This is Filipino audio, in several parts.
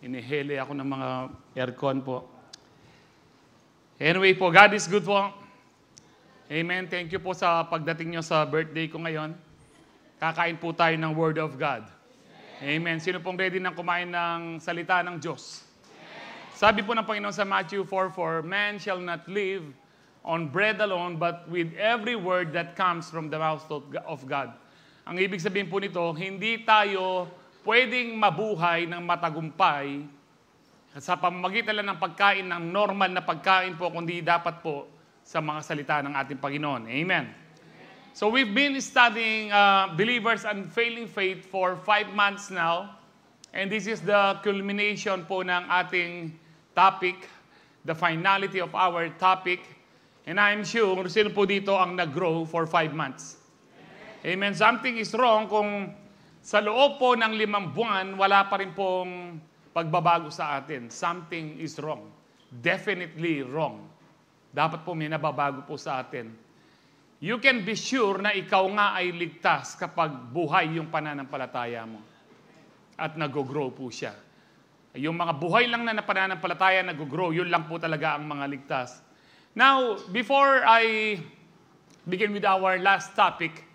Inihele ako ng mga aircon po. Anyway po, God is good po. Amen. Thank you po sa pagdating nyo sa birthday ko ngayon. Kakain po tayo ng Word of God. Amen. Sino pong ready nang kumain ng salita ng Diyos? Sabi po ng Panginoon sa Matthew 4:4, "Man shall not live on bread alone, but with every word that comes from the mouth of God." Ang ibig sabihin po nito, hindi tayo pwedeng mabuhay ng matagumpay sa pamamagitan lang ng pagkain, ng normal na pagkain po, kundi dapat po sa mga salita ng ating Panginoon. Amen. So we've been studying Believers' Unfailing Faith for 5 months now. And this is the culmination po ng ating topic, the finality of our topic. And I'm sure, sino po dito ang nag-grow for 5 months? Amen. Something is wrong kung sa loob po ng 5 buwan, wala pa rin pong pagbabago sa atin. Something is wrong. Definitely wrong. Dapat po may nababago po sa atin. You can be sure na ikaw nga ay ligtas kapag buhay yung pananampalataya mo. At nag-grow po siya. Yung mga buhay lang na pananampalataya, nag-grow, yun lang po talaga ang mga ligtas. Now, before I begin with our last topic,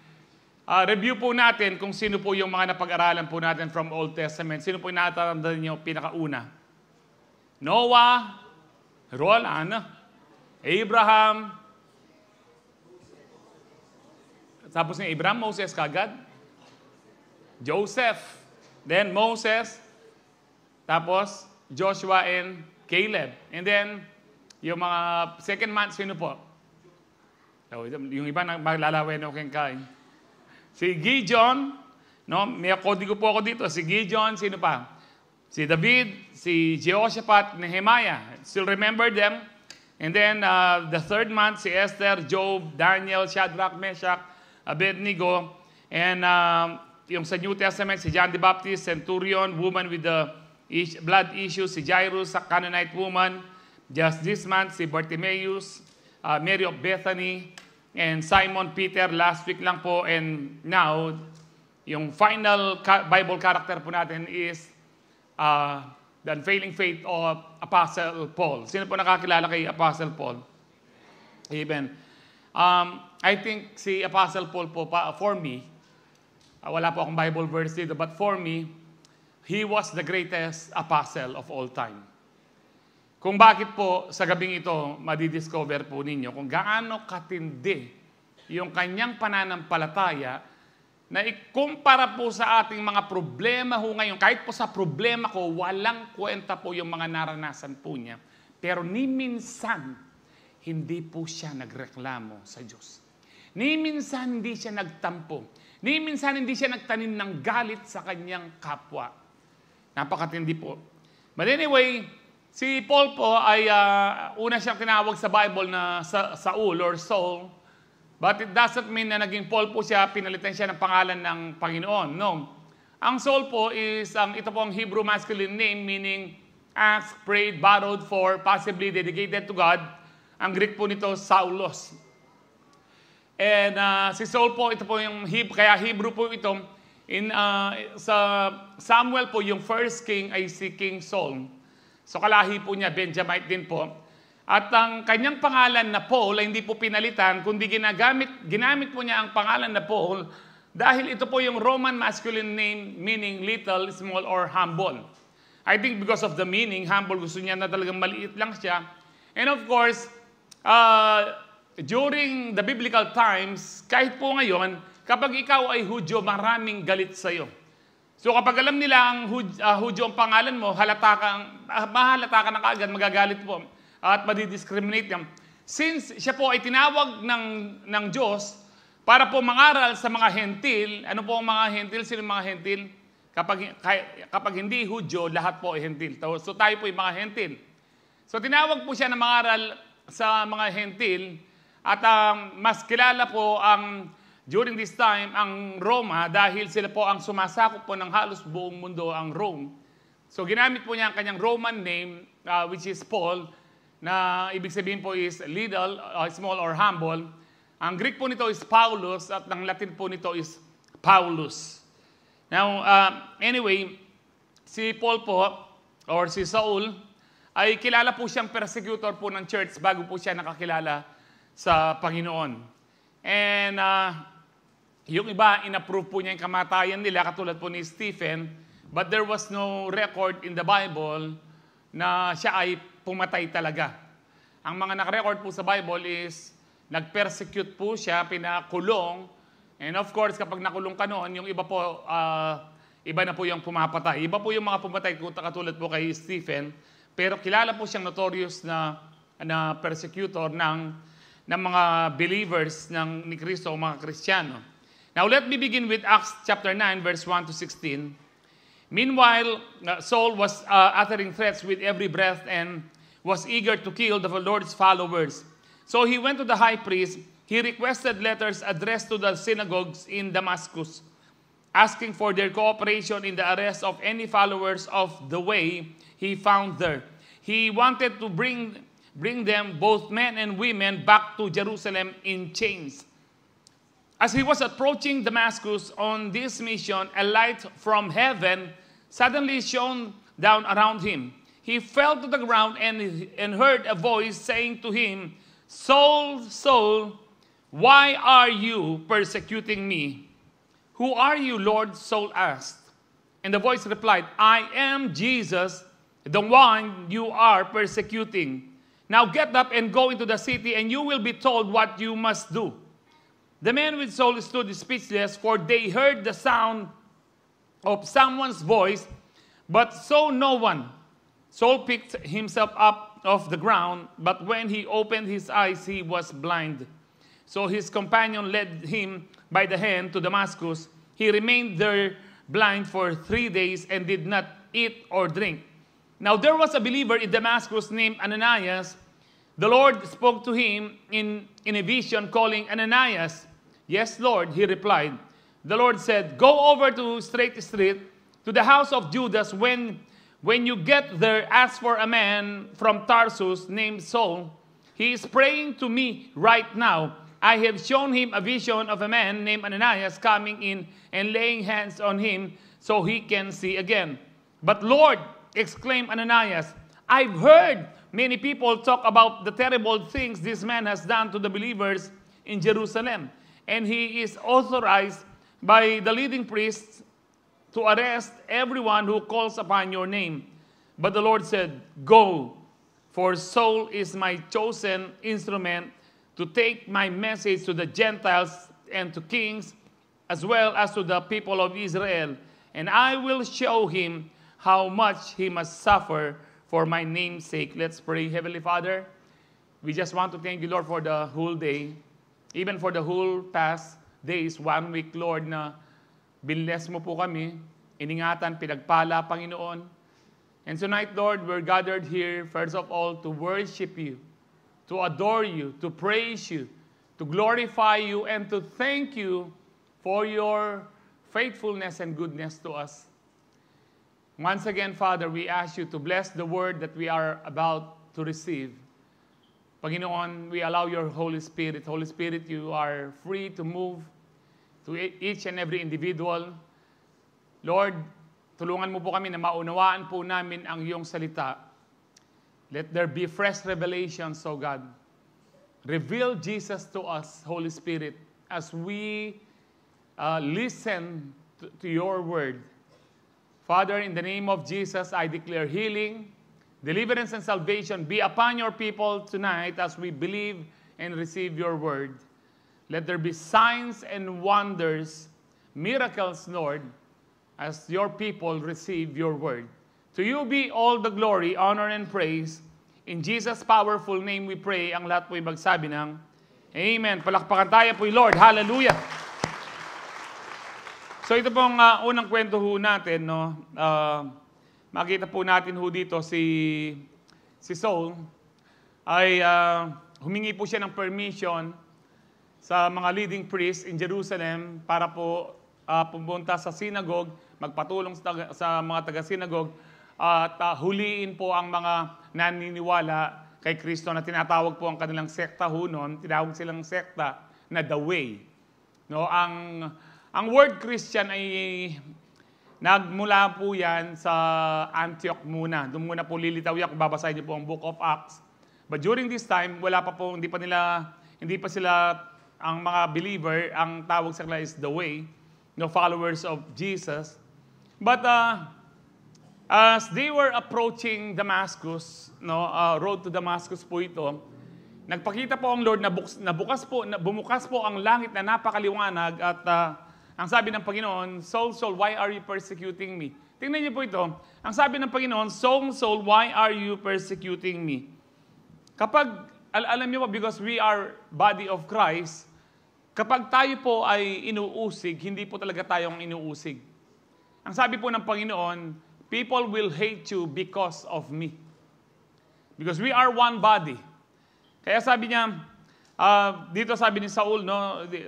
review po natin kung sino po yung mga napag-aralan po natin from Old Testament. Sino po yung natatandaan niyo pinakauna? Noah, Roland, Abraham, tapos ni Abraham, Moses kagad, Joseph, then Moses, tapos Joshua and Caleb. And then, yung mga second month, sino po? Yung iba, maglalawin ako kayong kain. Si Gideon, no? May kodigo po ako dito. Si Gideon, sino pa? Si David, si Jehoshaphat, Nehemiah. Still remember them? And then, the third month, si Esther, Job, Daniel, Shadrach, Meshach, Abednego. And yung sa New Testament, si John the Baptist, centurion, woman with the blood issue, si Jairus, a Canaanite woman. Just this month, si Bartimaeus, Mary of Bethany, and Simon Peter last week lang po. And now, yung final Bible character po natin is the unfailing faith of Apostle Paul. Sino po nakakilala kay Apostle Paul? Amen. I think si Apostle Paul po, for me, wala po akong Bible verse dito, but for me, he was the greatest apostle of all time. Kung bakit po sa gabing ito, madidiscover po ninyo kung gaano katindi yung kanyang pananampalataya na ikumpara po sa ating mga problema ho ngayon. Kahit po sa problema ko, walang kwenta po yung mga naranasan po niya. Pero ni minsan, hindi po siya nagreklamo sa Diyos. Ni minsan, hindi siya nagtampo. Ni minsan, hindi siya nagtanim ng galit sa kanyang kapwa. Napakatindi po. But anyway, si Paul po ay una siyang tinawag sa Bible na Saul or Saul. But it doesn't mean na naging Paul po siya, pinalitan siya ng pangalan ng Panginoon. No. Ang Saul po is, ito po ang Hebrew masculine name, meaning asked, prayed, borrowed for, possibly dedicated to God. Ang Greek po nito, Saulos. And si Saul po, ito po yung kaya Hebrew po ito. Sa Samuel po, yung first king ay si King Saul. So kalahi po niya, Benjamite din po. At ang kanyang pangalan na Paul ay hindi po pinalitan, kundi ginamit po niya ang pangalan na Paul dahil ito po yung Roman masculine name meaning little, small, or humble. I think because of the meaning, humble, gusto niya na talagang maliit lang siya. And of course, during the biblical times, kahit po ngayon, kapag ikaw ay Hudyo, maraming galit sa'yo. So kapag alam nila ang Hudyo ang pangalan mo, mahalata ka na kaagad, magagalit po at madidiscriminate niya. Since siya po ay tinawag ng Diyos para po mangaral sa mga hentil, ano po ang mga hentil? Sino mga hentil? Kapag hindi Hudyo, lahat po ay hentil. So tayo po ay mga hentil. So tinawag po siya na mangaral sa mga hentil at mas kilala po during this time ang Roma dahil sila po ang sumasakop po ng halos buong mundo, ang Rome. So ginamit po niya ang kanyang Roman name, which is Paul, na ibig sabihin po is little, small, or humble. Ang Greek po nito is Paulus at ang Latin po nito is Paulus. Now, anyway, si Paul po, or si Saul, ay kilala po siyang persecutor po ng church bago po siya nakakilala sa Panginoon. And yung iba, inapprove po niya yung kamatayan nila, katulad po ni Stephen, but there was no record in the Bible na siya ay pumatay talaga. Ang mga nakarecord po sa Bible is, nag-persecute po siya, pinakulong, and of course, kapag nakulong ka noon, yung iba po, iba na po yung pumapatay. Iba po yung mga pumatay, katulad po kay Stephen, pero kilala po siyang notorious na persecutor ng mga believers ni Kristo o mga Kristiyano. Now, let me begin with Acts chapter 9, verse 1 to 16. Meanwhile, Saul was uttering threats with every breath and was eager to kill the Lord's followers. So he went to the high priest. He requested letters addressed to the synagogues in Damascus, asking for their cooperation in the arrest of any followers of the way he found there. He wanted to bring them, both men and women, back to Jerusalem in chains. As he was approaching Damascus on this mission, a light from heaven suddenly shone down around him. He fell to the ground and heard a voice saying to him, "Saul, Saul, why are you persecuting me?" "Who are you, Lord?" Saul asked. And the voice replied, "I am Jesus, the one you are persecuting. Now get up and go into the city, and you will be told what you must do." The men with Saul stood speechless, for they heard the sound of someone's voice, but saw no one. Saul picked himself up off the ground, but when he opened his eyes, he was blind. So his companion led him by the hand to Damascus. He remained there blind for 3 days and did not eat or drink. Now there was a believer in Damascus named Ananias. The Lord spoke to him in a vision, calling, "Ananias." "Yes, Lord," he replied. The Lord said, "Go over to Straight Street, to the house of Judas. When you get there, ask for a man from Tarsus named Saul. He is praying to me right now. I have shown him a vision of a man named Ananias coming in and laying hands on him so he can see again." "But Lord," exclaimed Ananias, "I've heard many people talk about the terrible things this man has done to the believers in Jerusalem. And he is authorized by the leading priests to arrest everyone who calls upon your name." But the Lord said, "Go, for Saul is my chosen instrument to take my message to the Gentiles and to kings, as well as to the people of Israel. And I will show him how much he must suffer for my name's sake." Let's pray. Heavenly Father, we just want to thank you, Lord, for the whole day, even for the whole past days, 1 week, Lord, na binless mo po kami, iningatan, pinagpala, Panginoon. And tonight, Lord, we're gathered here, first of all, to worship you, to adore you, to praise you, to glorify you, and to thank you for your faithfulness and goodness to us. Once again, Father, we ask you to bless the word that we are about to receive. Panginoon, we allow your Holy Spirit. Holy Spirit, you are free to move to each and every individual. Lord, tulungan mo po kami na maunawaan po namin ang iyong salita. Let there be fresh revelations, O God. Reveal Jesus to us, Holy Spirit, as we listen to your word. Father, in the name of Jesus, I declare healing, deliverance, and salvation be upon your people tonight as we believe and receive your word. Let there be signs and wonders, miracles, Lord, as your people receive your word. To you be all the glory, honor, and praise. In Jesus' powerful name we pray. Ang lahat po'y magsabi ng Amen. Palakpakan tayo po'y Lord. Hallelujah. So ito pong unang kwento ho natin, no? Makita po natin ho dito si Saul ay humingi po siya ng permission sa mga leading priests in Jerusalem para po pumunta sa synagogue, magpatulong sa mga taga-synagogue at huliin po ang mga naniniwala kay Kristo na tinatawag po ang kanilang sekta ho noon, tinawag silang sekta na The Way. No, ang word Christian ay nagmula po yan sa Antioch muna. Doon muna po lilitaw yan kung babasahin niyo po ang Book of Acts. But during this time, wala pa po, hindi pa sila ang mga believer, ang tawag sa kanila is the way, followers of Jesus. But as they were approaching Damascus, road to Damascus po ito, nagpakita po ang Lord na bumukas po ang langit na napakaliwanag at ang sabi ng Panginoon, Saul, Saul, why are you persecuting me? Tingnan niyo po ito. Ang sabi ng Panginoon, Saul, Saul, why are you persecuting me? Kapag, alam niyo po, because we are body of Christ, kapag tayo po ay inuusig, hindi po talaga tayong inuusig. Ang sabi po ng Panginoon, people will hate you because of me. Because we are one body. Kaya sabi niya, dito sabi ni Saul,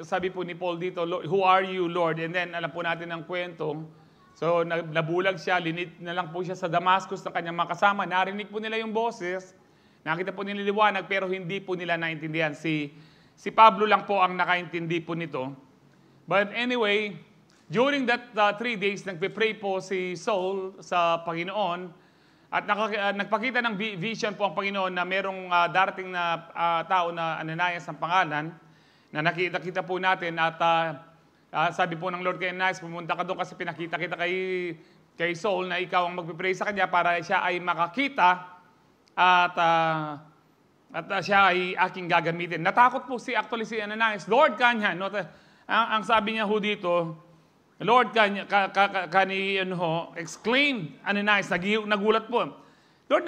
sabi po ni Paul dito, who are you, Lord? And then, alam po natin ang kwento. So, nabulag siya, linit na lang po siya sa Damascus ng kanyang mga kasama. Narinig po nila yung boses, nakita po nila liwanag, pero hindi po nila naintindihan. Si Pablo lang po ang nakaintindi po nito. But anyway, during that 3 days, nagpe-pray po si Saul sa Panginoon. At nagpakita ng vision po ang Panginoon na merong darating na tao na Ananias ang pangalan, na nakita po natin at sabi po ng Lord kay Ananias, pumunta ka doon kasi pinakita kita kay Saul na ikaw ang magpipray sa kanya para siya ay makakita at siya ay aking gagamitin. Natakot po si Ananias, Lord kanya, ang sabi niya ho dito, Lord, exclaimed Ananias, nagulat po. Lord,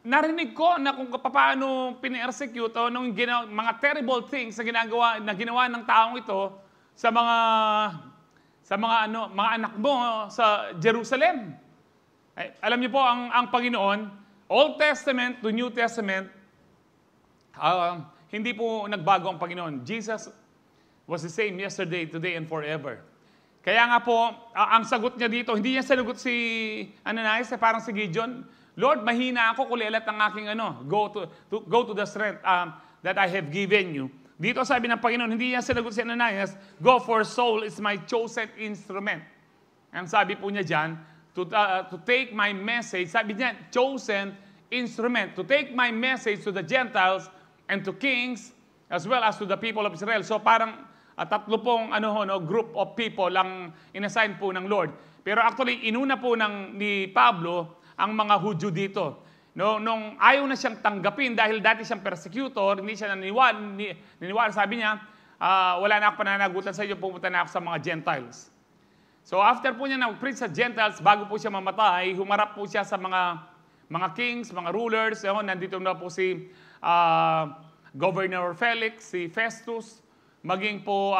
narinig ko na kung paano pina-persecute nung mga terrible things na ginawa ng taong ito sa mga anak mo sa Jerusalem. Ay, alam niyo po, ang Panginoon, Old Testament to New Testament, hindi po nagbago ang Panginoon. Jesus was the same yesterday, today, and forever. Kaya nga po, ang sagot niya dito, hindi niya sinagot si Ananias, parang si Gideon, Lord, mahina ako, kulilat ang aking go to the strength that I have given you. Dito sabi ng Panginoon, hindi niya sinagot si Ananias, go for Saul is my chosen instrument. Ang sabi po niya dyan, to take my message, sabi niya, chosen instrument, to take my message to the Gentiles and to kings, as well as to the people of Israel. So parang, tatlo pong group of people lang inassign po ng Lord. Pero actually, inuna po ni Pablo ang mga Hudyo dito. Nung ayaw na siyang tanggapin dahil dati siyang persecutor, hindi siya naniniwala. Sabi niya, wala na ako pananagutan sa iyo, pumunta na ako sa mga Gentiles. So after po niya nag-preach sa Gentiles, bago po siya mamatay, humarap po siya sa mga kings, mga rulers. Nandito na po si Governor Felix, si Festus, maging po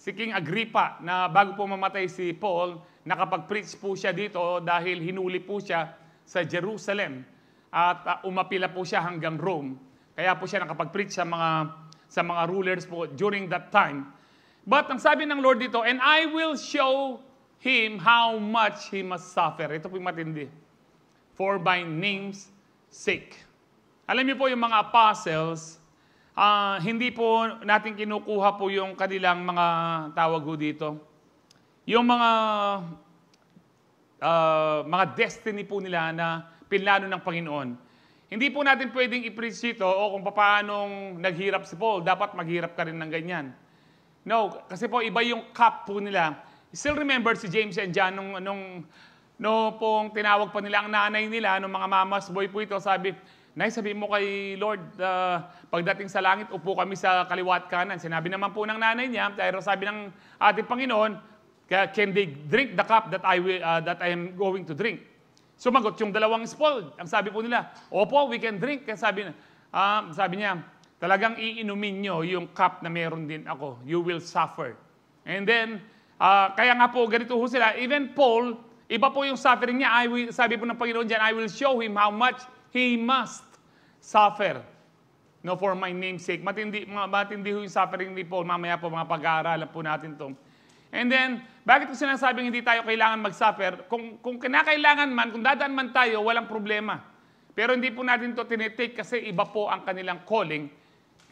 si King Agrippa na bago po mamatay si Paul, nakapag-preach po siya dito dahil hinuli po siya sa Jerusalem at umapila po siya hanggang Rome. Kaya po siya nakapag-preach sa mga rulers po during that time. But ang sabi ng Lord dito, and I will show him how much he must suffer. Ito po yung matindi. For my name's sake. Alam niyo po yung mga apostles, hindi po natin kinukuha po yung kanilang mga tawag ho dito. Yung mga destiny po nila na pinlano ng Panginoon. Hindi po natin pwedeng i-preach dito o kung paanong naghirap si Paul, dapat maghirap ka rin ng ganyan. No, kasi po iba yung cup po nila. Still remember si James and John nung pong tinawag pa nila ang nanay nila, nung mga mamas boy po ito, sabi mo kay Lord, pagdating sa langit, upo kami sa kaliwa at kanan. Sinabi naman po ng nanay niya, pero sabi ng ating Panginoon, can they drink the cup that I am going to drink? Sumagot yung dalawang spoiled. Ang sabi po nila, opo, we can drink. Kaya sabi niya, talagang iinumin nyo yung cup na meron din ako. You will suffer. And then, kaya nga po, ganito ho sila. Even Paul, iba po yung suffering niya. Sabi po ng Panginoon dyan, I will show him how much he must suffer. No, for my name's sake. Matindi ho yung suffering ni Paul. Mamaya po mga pag-aaralan po natin to. And then, bakit ko sinasabing hindi tayo kailangan mag-suffer? Kung kinakailangan man, kung dadaan man tayo, walang problema. Pero hindi po natin to tinitake kasi iba po ang kanilang calling.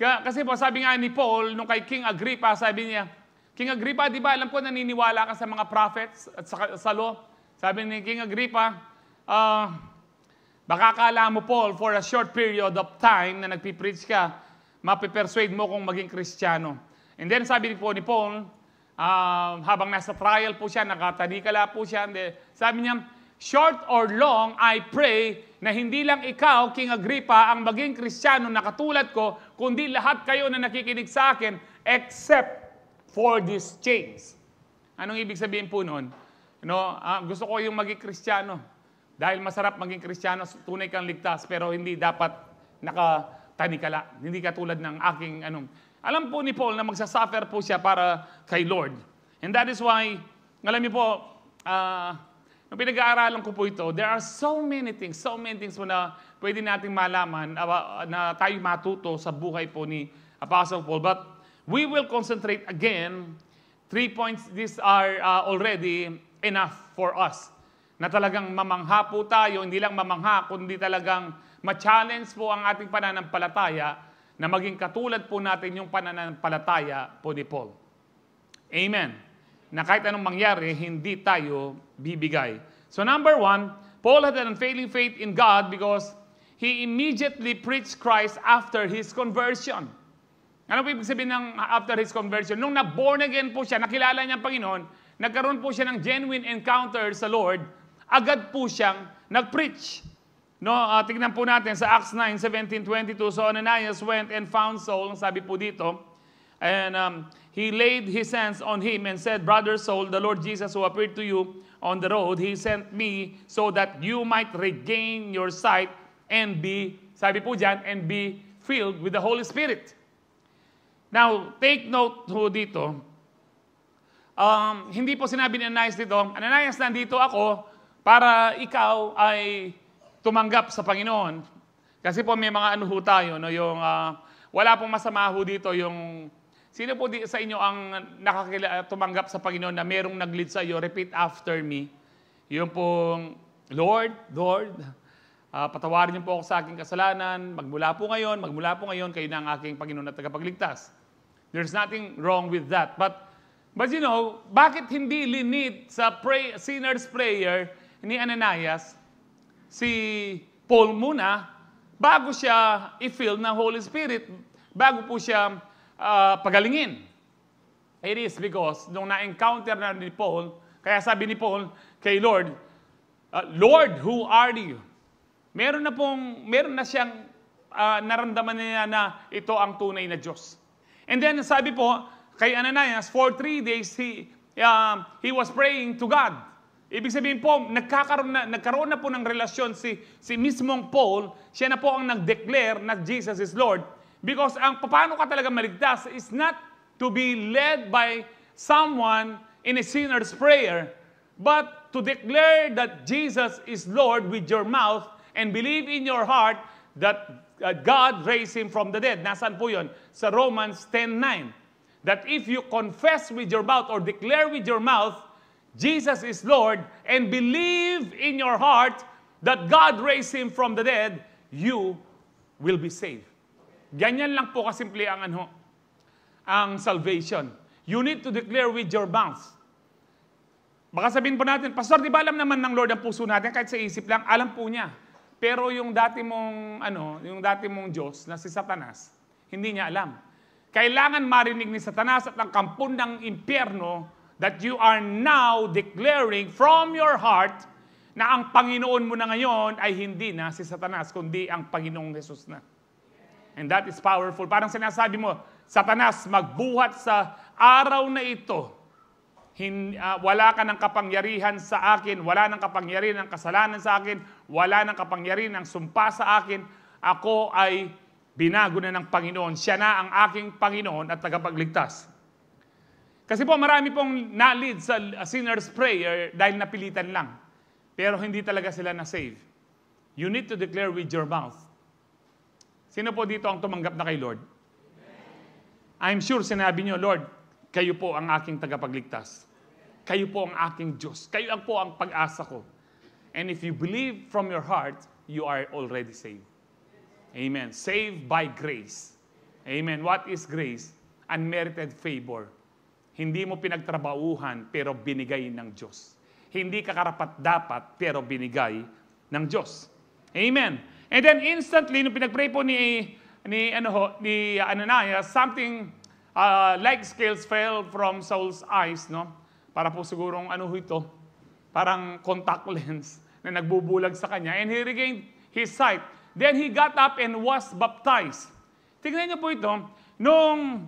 Kasi po, sabi nga ni Paul, nung kay King Agrippa, sabi niya, King Agrippa, di ba, alam ko naniniwala ka sa mga prophets at sa law. Sabi ni King Agrippa, baka akala mo, Paul, for a short period of time na nagpipreach ka, mapipersuade mo kung maging Kristiyano. And then sabi po ni Paul, habang nasa trial po siya, nakatanikala po siya, sabi niya, short or long, I pray na hindi lang ikaw, King Agrippa, ang maging Kristiyano na katulad ko, kundi lahat kayo na nakikinig sa akin, except for these chains. Anong ibig sabihin po noon? Gusto ko yung maging Kristiyano. Dahil masarap maging Kristiyano, tunay kang ligtas, pero hindi dapat nakatanikala. Hindi katulad ng aking Alam po ni Paul na magsasuffer po siya para kay Lord. And that is why, alam niyo po, nung pinag-aaralan ko po ito, there are so many things po na pwede nating malaman na tayo matuto sa buhay po ni Apostle Paul. But we will concentrate again. 3 points, these are already enough for us. Na talagang mamangha po tayo, hindi lang mamangha, kundi talagang ma-challenge po ang ating pananampalataya na maging katulad po natin yung pananampalataya po ni Paul. Amen. Na kahit anong mangyari, hindi tayo bibigay. So number 1, Paul had an unfailing faith in God because he immediately preached Christ after his conversion. Ano po ibig sabihin ng after his conversion? Nung na-born again po siya, nakilala niya ang Panginoon, nagkaroon po siya ng genuine encounter sa Lord, agad po siyang nag-preach. Tignan po natin sa Acts 9:17-22. So Ananias went and found Saul, sabi po dito, and he laid his hands on him and said, Brother Saul, the Lord Jesus who appeared to you on the road, he sent me so that you might regain your sight and be, sabi po dyan, and be filled with the Holy Spirit. Now, take note po dito, hindi po sinabi ni Ananias dito, Ananias, nandito ako para ikaw ay tumanggap sa Panginoon. Kasi po may mga tayo, yung wala pong masama ho dito, yung sino po sa inyo ang tumanggap sa Panginoon na merong nag-lead sa iyo, repeat after me. Yung pong, Lord, patawarin niyo po ako sa aking kasalanan, magmula po ngayon, kayo na ang aking Panginoon at tagapagligtas. There's nothing wrong with that. But bakit hindi linid sa sinner's prayer ni Ananias, si Paul muna, bago siya i-fill ng Holy Spirit, bago po siya pagalingin? It is because nung na-encounter na ni Paul, kaya sabi ni Paul kay Lord, Lord, who are you? Meron na siyang naramdaman niya na ito ang tunay na Diyos. And then sabi po, kay Ananias, for 3 days, he was praying to God. Ibig sabihin po, nagkaroon na po ng relasyon si mismong Paul, siya na po ang nag-declare na Jesus is Lord. Because paano ka talaga maligtas is not to be led by someone in a sinner's prayer, but to declare that Jesus is Lord with your mouth and believe in your heart that God raised Him from the dead. Nasaan po yun? Sa Romans 10:9. That if you confess with your mouth or declare with your mouth Jesus is Lord, and believe in your heart that God raised Him from the dead, you will be saved. Ganyan lang po kasimple ang salvation. You need to declare with your mouth. Baka sabihin po natin, Pastor, di ba alam naman ng Lord ang puso natin? Kahit sa isip lang, alam po niya. Pero yung dati mong Diyos na si Satanas, hindi niya alam. Kailangan marinig ni Satanas at ang kampon ng impyerno that you are now declaring from your heart na ang Panginoon mo na ngayon ay hindi na si Satanas, kundi ang Panginoong Jesus na. And that is powerful. Parang sinasabi mo, Satanas, magbuhat sa araw na ito. Wala ka ng kapangyarihan sa akin, wala ng kapangyarihan ng kasalanan sa akin, wala ng kapangyarihan ng sumpa sa akin. Ako ay binago na ng Panginoon. Siya na ang aking Panginoon at tagapagligtas. Kasi po marami pong na-lead sa sinner's prayer dahil napilitan lang. Pero hindi talaga sila na-save. You need to declare with your mouth. Sino po dito ang tumanggap na kay Lord? I'm sure sinabi niyo, Lord, kayo po ang aking tagapagligtas. Kayo po ang aking Diyos. Kayo po ang pag-asa ko. And if you believe from your heart, you are already saved. Amen. Saved by grace. Amen. What is grace? Unmerited favor. Hindi mo pinagtrabahuhan, pero binigay ng Diyos. Hindi ka karapat-dapat, pero binigay ng Diyos. Amen. And then instantly, nung pinag-pray po ni Ananias, something like scales fell from Saul's eyes, no? Para po sigurong ito, parang contact lens na nagbubulag sa kanya. And he regained his sight. Then he got up and was baptized. Tingnan niyo po ito, nung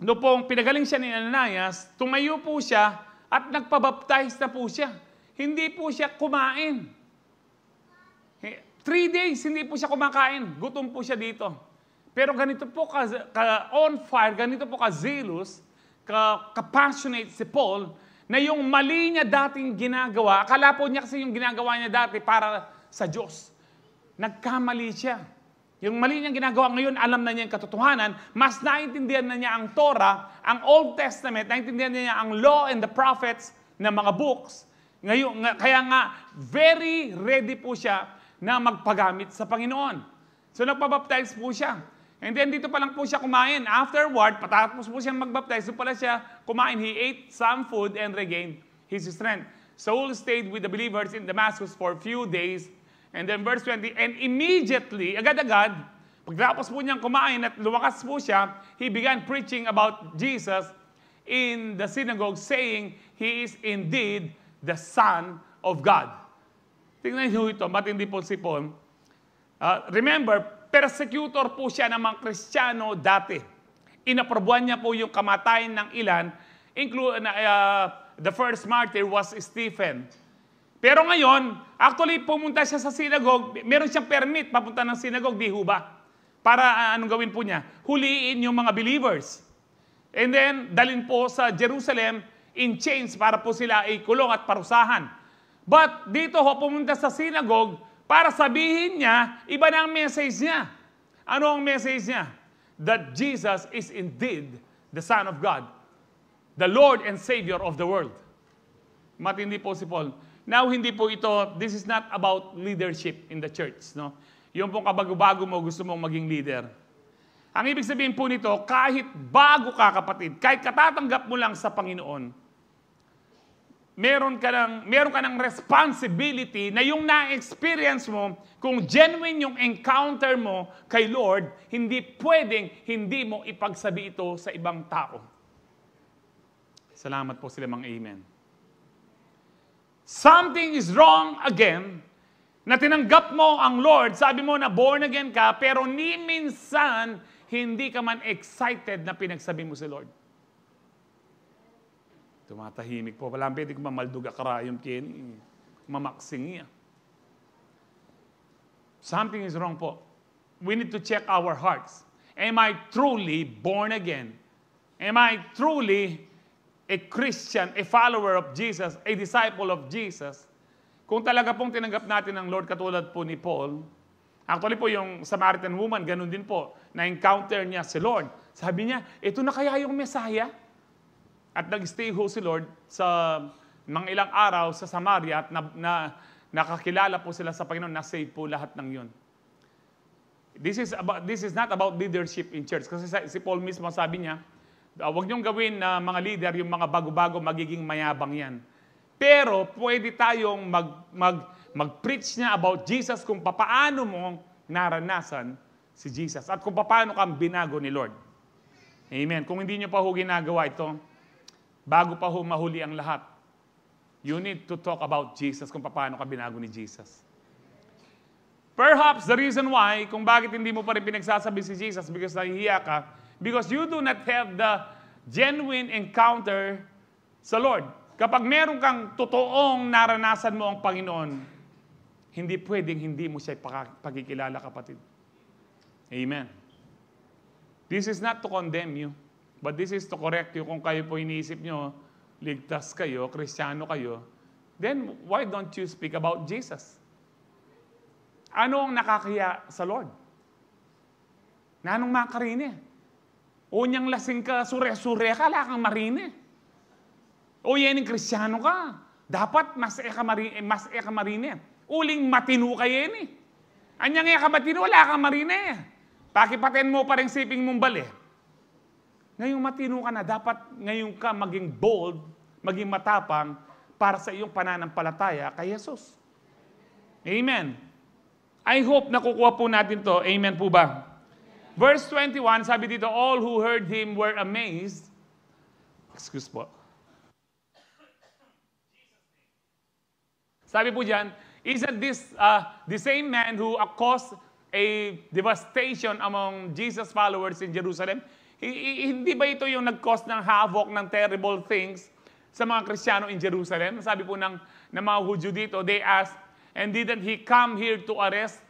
pong pinagaling siya ni Ananias, tumayo po siya at nagpabaptize na po siya. Hindi po siya kumain. 3 days, hindi po siya kumakain. Gutom po siya dito. Pero ganito po on fire, ganito po ka-zealous, ka-passionate si Paul, na yung mali niya dating ginagawa, akala po niya kasi yung ginagawa niya dati para sa Diyos. Nagkamali siya. Yung mali niyang ginagawa ngayon, alam na niya yung katotohanan, mas naintindihan na niya ang Torah, ang Old Testament, naintindihan niya ang Law and the Prophets na mga books. Ngayon, kaya nga, very ready po siya na magpagamit sa Panginoon. So nagpabaptize po siya. And then dito pa lang po siya kumain. Afterward, patapos po siyang magbaptize, so pala siya kumain. He ate some food and regained his strength. Saul stayed with the believers in Damascus for a few days. And then verse 20, and immediately, agad-agad, pagkatapos po niyang kumain at lumakas po siya, he began preaching about Jesus in the synagogue, saying, He is indeed the Son of God. Tingnan niyo ito, matindi po si Paul. Remember, persecutor po siya ng mga Kristiyano dati. Inaprobuhan niya po yung kamatayan ng ilan, the first martyr was Stephen. Pero ngayon, actually pumunta siya sa synagogue, meron siyang permit papunta ng synagogue, di ho ba? Para anong gawin po niya? Huliin yung mga believers. And then, dalhin po sa Jerusalem in chains para po sila ikulong at parusahan. But dito ho, pumunta sa synagogue para sabihin niya, iba na ang message niya. Ano ang message niya? That Jesus is indeed the Son of God, the Lord and Savior of the world. Matindi po si Paul. Now, hindi po ito, this is not about leadership in the church. No? Yung pong kabago-bago mo, gusto mong maging leader. Ang ibig sabihin po nito, kahit bago ka kapatid, kahit katatanggap mo lang sa Panginoon, meron ka ng responsibility na yung na-experience mo, kung genuine yung encounter mo kay Lord, hindi pwedeng hindi mo ipagsabi ito sa ibang tao. Salamat po sila mga amen. Something is wrong again, na tinanggap mo ang Lord, sabi mo na born again ka, pero ni minsan, hindi ka man excited na pinagsabi mo si Lord. Tumatahimik po. Walang pwede kong mamalduga karayom kini. Mamaksing niya. Something is wrong po. We need to check our hearts. Am I truly born again? Am I truly a Christian, a follower of Jesus, a disciple of Jesus? Kung talaga pong tinanggap natin ang Lord katulad po ni Paul, actually po yung Samaritan woman, ganun din po, na-encounter niya si Lord. Sabi niya, ito na kaya yung Messiah? At nag-stay ho si Lord sa mga ilang araw sa Samaria at nakakilala po sila sa Panginoon, na-save po lahat ng yun. This is not about leadership in church. Kasi si Paul mismo sabi niya, huwag niyong gawin na mga leader, yung mga bago-bago magiging mayabang yan. Pero pwede tayong mag-preach niya about Jesus kung paano mo naranasan si Jesus at kung paano kang binago ni Lord. Amen. Kung hindi niyo pa ho ginagawa ito, bago pa ho mahuli ang lahat, you need to talk about Jesus kung paano ka binago ni Jesus. Perhaps the reason why, kung bakit hindi mo pa rin pinagsasabi si Jesus because nahihiya ka, because you do not have the genuine encounter sa Lord. Kapag meron kang totoong naranasan mo ang Panginoon, hindi pwedeng hindi mo siya pagkikilala, kapatid. Amen. This is not to condemn you, but this is to correct you. Kung kayo po iniisip nyo, ligtas kayo, Kristiyano kayo, then why don't you speak about Jesus? Ano ang nakakaya sa Lord? Na anong makarine? O niyang lasing ka, sure-sure ka, wala kang marine. O yan yung Kristiyano ka, dapat mas eka marine. Uling matino ka yan eh. Anyang eka matino, wala kang marine. Pakipatin mo pa rin siping mong bali. Ngayong matino ka na, dapat ngayon ka maging bold, maging matapang para sa iyong pananampalataya kay Jesus. Amen. I hope nakukuha po natin to. Amen po ba? Verse 21, sabi dito, all who heard him were amazed. Excuse po. Sabi po dyan, isn't this the same man who caused a devastation among Jesus' followers in Jerusalem? Hindi ba ito yung nag-cause ng havoc, ng terrible things sa mga Kristiyano in Jerusalem? Sabi po ng mga Hudyo dito, they asked, and didn't he come here to arrest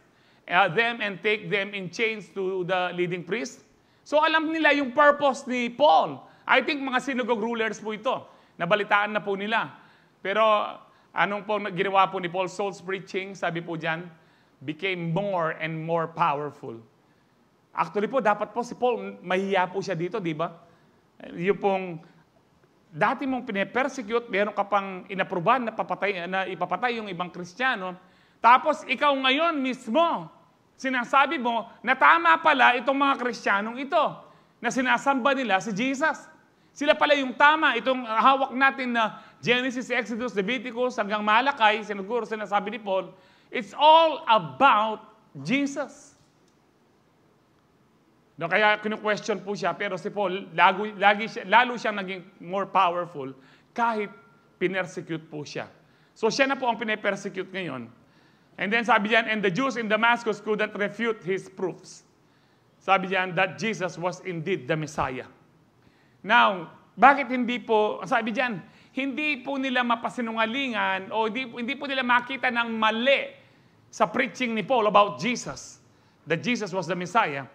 them and take them in chains to the leading priest? So alam nila yung purpose ni Paul. I think mga synagogue rulers po ito. Nabalitaan na po nila. Pero anong po ginawa po ni Paul? Saul's preaching, sabi po dyan, became more and more powerful. Actually po, dapat po si Paul, mahiya po siya dito, di ba? Yung pong, dati mong pine-persecute, meron ka pang inaprubahan na ipapatay yung ibang Kristiyano, tapos ikaw ngayon mismo, sinasabi mo na tama pala itong mga Kristiyanong ito, na sinasamba nila si Jesus. Sila pala yung tama, itong hawak natin na Genesis, Exodus, Leviticus, hanggang Malakay, sinuguro sinasabi ni Paul, it's all about Jesus. No, kaya kinu-question po siya, pero si Paul, lalo siyang naging more powerful kahit pinersecute po siya. So siya na po ang pinepersecute ngayon. And then sabi diyan, and the Jews in Damascus couldn't refute his proofs. Sabi diyan that Jesus was indeed the Messiah. Now, bakit hindi po, sabi diyan, hindi po nila mapasinungalingan o hindi po nila makita ng mali sa preaching ni Paul about Jesus, that Jesus was the Messiah.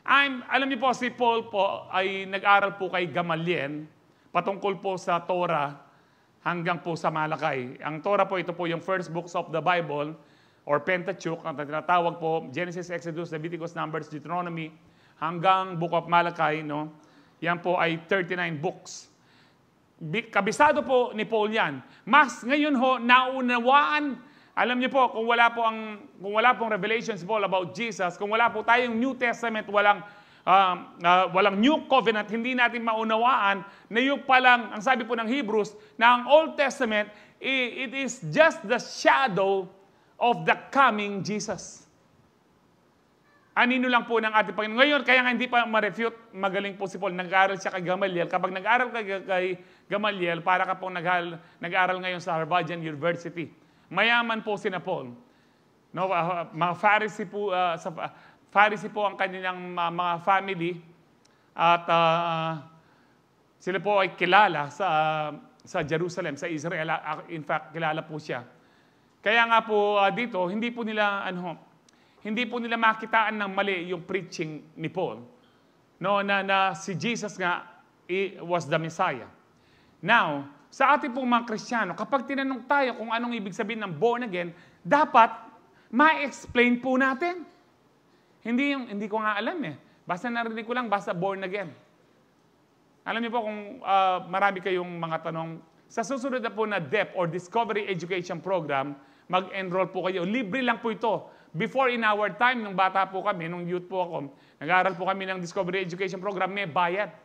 Alam niyo po, si Paul po ay nag-aral po kay Gamaliel patungkol po sa Torah hanggang po sa Malakay. Ang Torah po, ito po yung first books of the Bible or Pentateuch, ang tinatawag po, Genesis, Exodus, Leviticus, Numbers, Deuteronomy, hanggang Book of Malakay, no? Yan po ay 39 books. Kabisado po ni Paul yan. Mas ngayon ho, naunawaan. Alam niyo po, kung wala pong revelation si Paul about Jesus, kung wala po tayong New Testament, walang New Covenant, hindi natin maunawaan na yung palang, ang sabi po ng Hebrews, na ang Old Testament, it is just the shadow of the coming Jesus. Anino lang po ng ating Panginoon. Ngayon, kaya nga hindi pa ma-refute, magaling po si Paul. Nag-aaral siya kay Gamaliel. Kapag nag-aaral kay Gamaliel, para ka pong nag-aaral ngayon sa Harvardian University. Mayaman po si Paul. No, mga Pharisee po ang kanilang mga family at sila po ay kilala sa Jerusalem, sa Israel. In fact, kilala po siya. Kaya nga po dito, hindi po nila makitaan ng mali yung preaching ni Paul. No, na si Jesus nga was the Messiah. Now, sa ating pong mga Kristiyano, kapag tinanong tayo kung anong ibig sabihin ng born again, dapat ma-explain po natin. Hindi ko nga alam eh. Basta narinig ko lang, basta born again. Alam niyo po kung marami kayong mga tanong, sa susunod na po na DEP or Discovery Education Program, mag-enroll po kayo. Libre lang po ito. Before in our time, nung bata po kami, nung youth po ako, nag-aaral po kami ng Discovery Education Program, may bayad.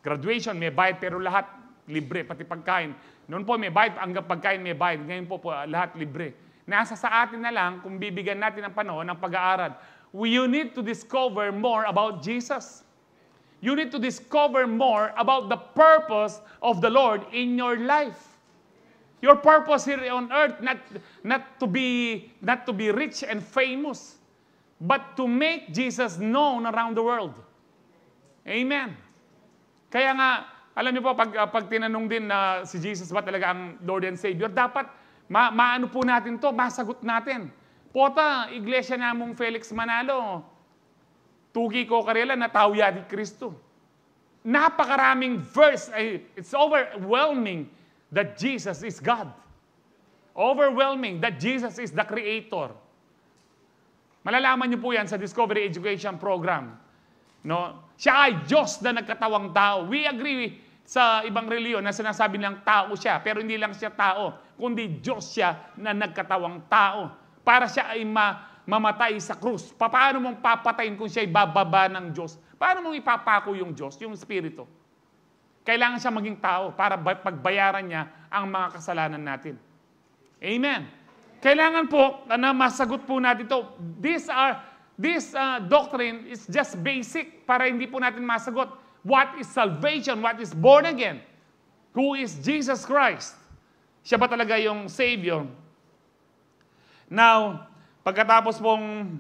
Graduation, may bayad, pero lahat libre, pati pagkain. Noon po may bayad, hanggang pagkain may bayad. Ngayon po lahat libre. Nasa sa atin na lang kung bibigyan natin ng panahon ng pag-aaral. You need to discover more about Jesus. You need to discover more about the purpose of the Lord in your life. Your purpose here on earth, not to be rich and famous, but to make Jesus known around the world. Amen. Kaya nga, alam niyo po, pag tinanong din na si Jesus ba talaga ang Lord and Savior, dapat maano po natin to, masagot natin. Pota, iglesia namong Felix Manalo, tugi ko karela na tawya di Kristo. Napakaraming verse, it's overwhelming that Jesus is God. Overwhelming that Jesus is the Creator. Malalaman niyo po yan sa Discovery Education Program. No? Siya ay Diyos na nagkatawang tao. We agree sa ibang reliyon na sinasabi nilang tao siya, pero hindi lang siya tao, kundi Diyos siya na nagkatawang tao. Para siya ay mamatay sa krus. Paano mong papatayin kung siya'y bababa ng Diyos? Paano mong ipapako yung Diyos, yung Espiritu? Kailangan siya maging tao para pagbayaran niya ang mga kasalanan natin. Amen. Kailangan po na masagot po natin ito. This doctrine is just basic para hindi po natin masagot. What is salvation? What is born again? Who is Jesus Christ? Siya ba talaga yung Savior? Now, pagkatapos pong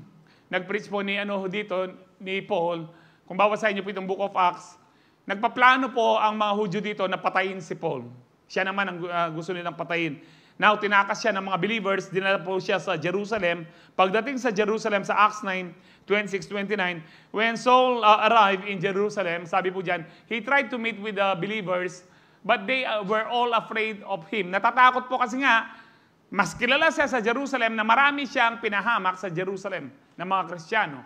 nag-preach po ni Paul, kung babasahin niyo po itong Book of Acts, nagpaplano po ang mga Hudyo dito na patayin si Paul. Siya naman ang gusto nilang patayin. Now, tinakas siya ng mga believers, dinala po siya sa Jerusalem. Pagdating sa Jerusalem, sa Acts 9, 26-29, when Saul arrived in Jerusalem, sabi po dyan, he tried to meet with the believers, but they were all afraid of him. Natatakot po kasi nga, mas kilala siya sa Jerusalem na marami siyang pinahamak sa Jerusalem ng mga Kristiyano.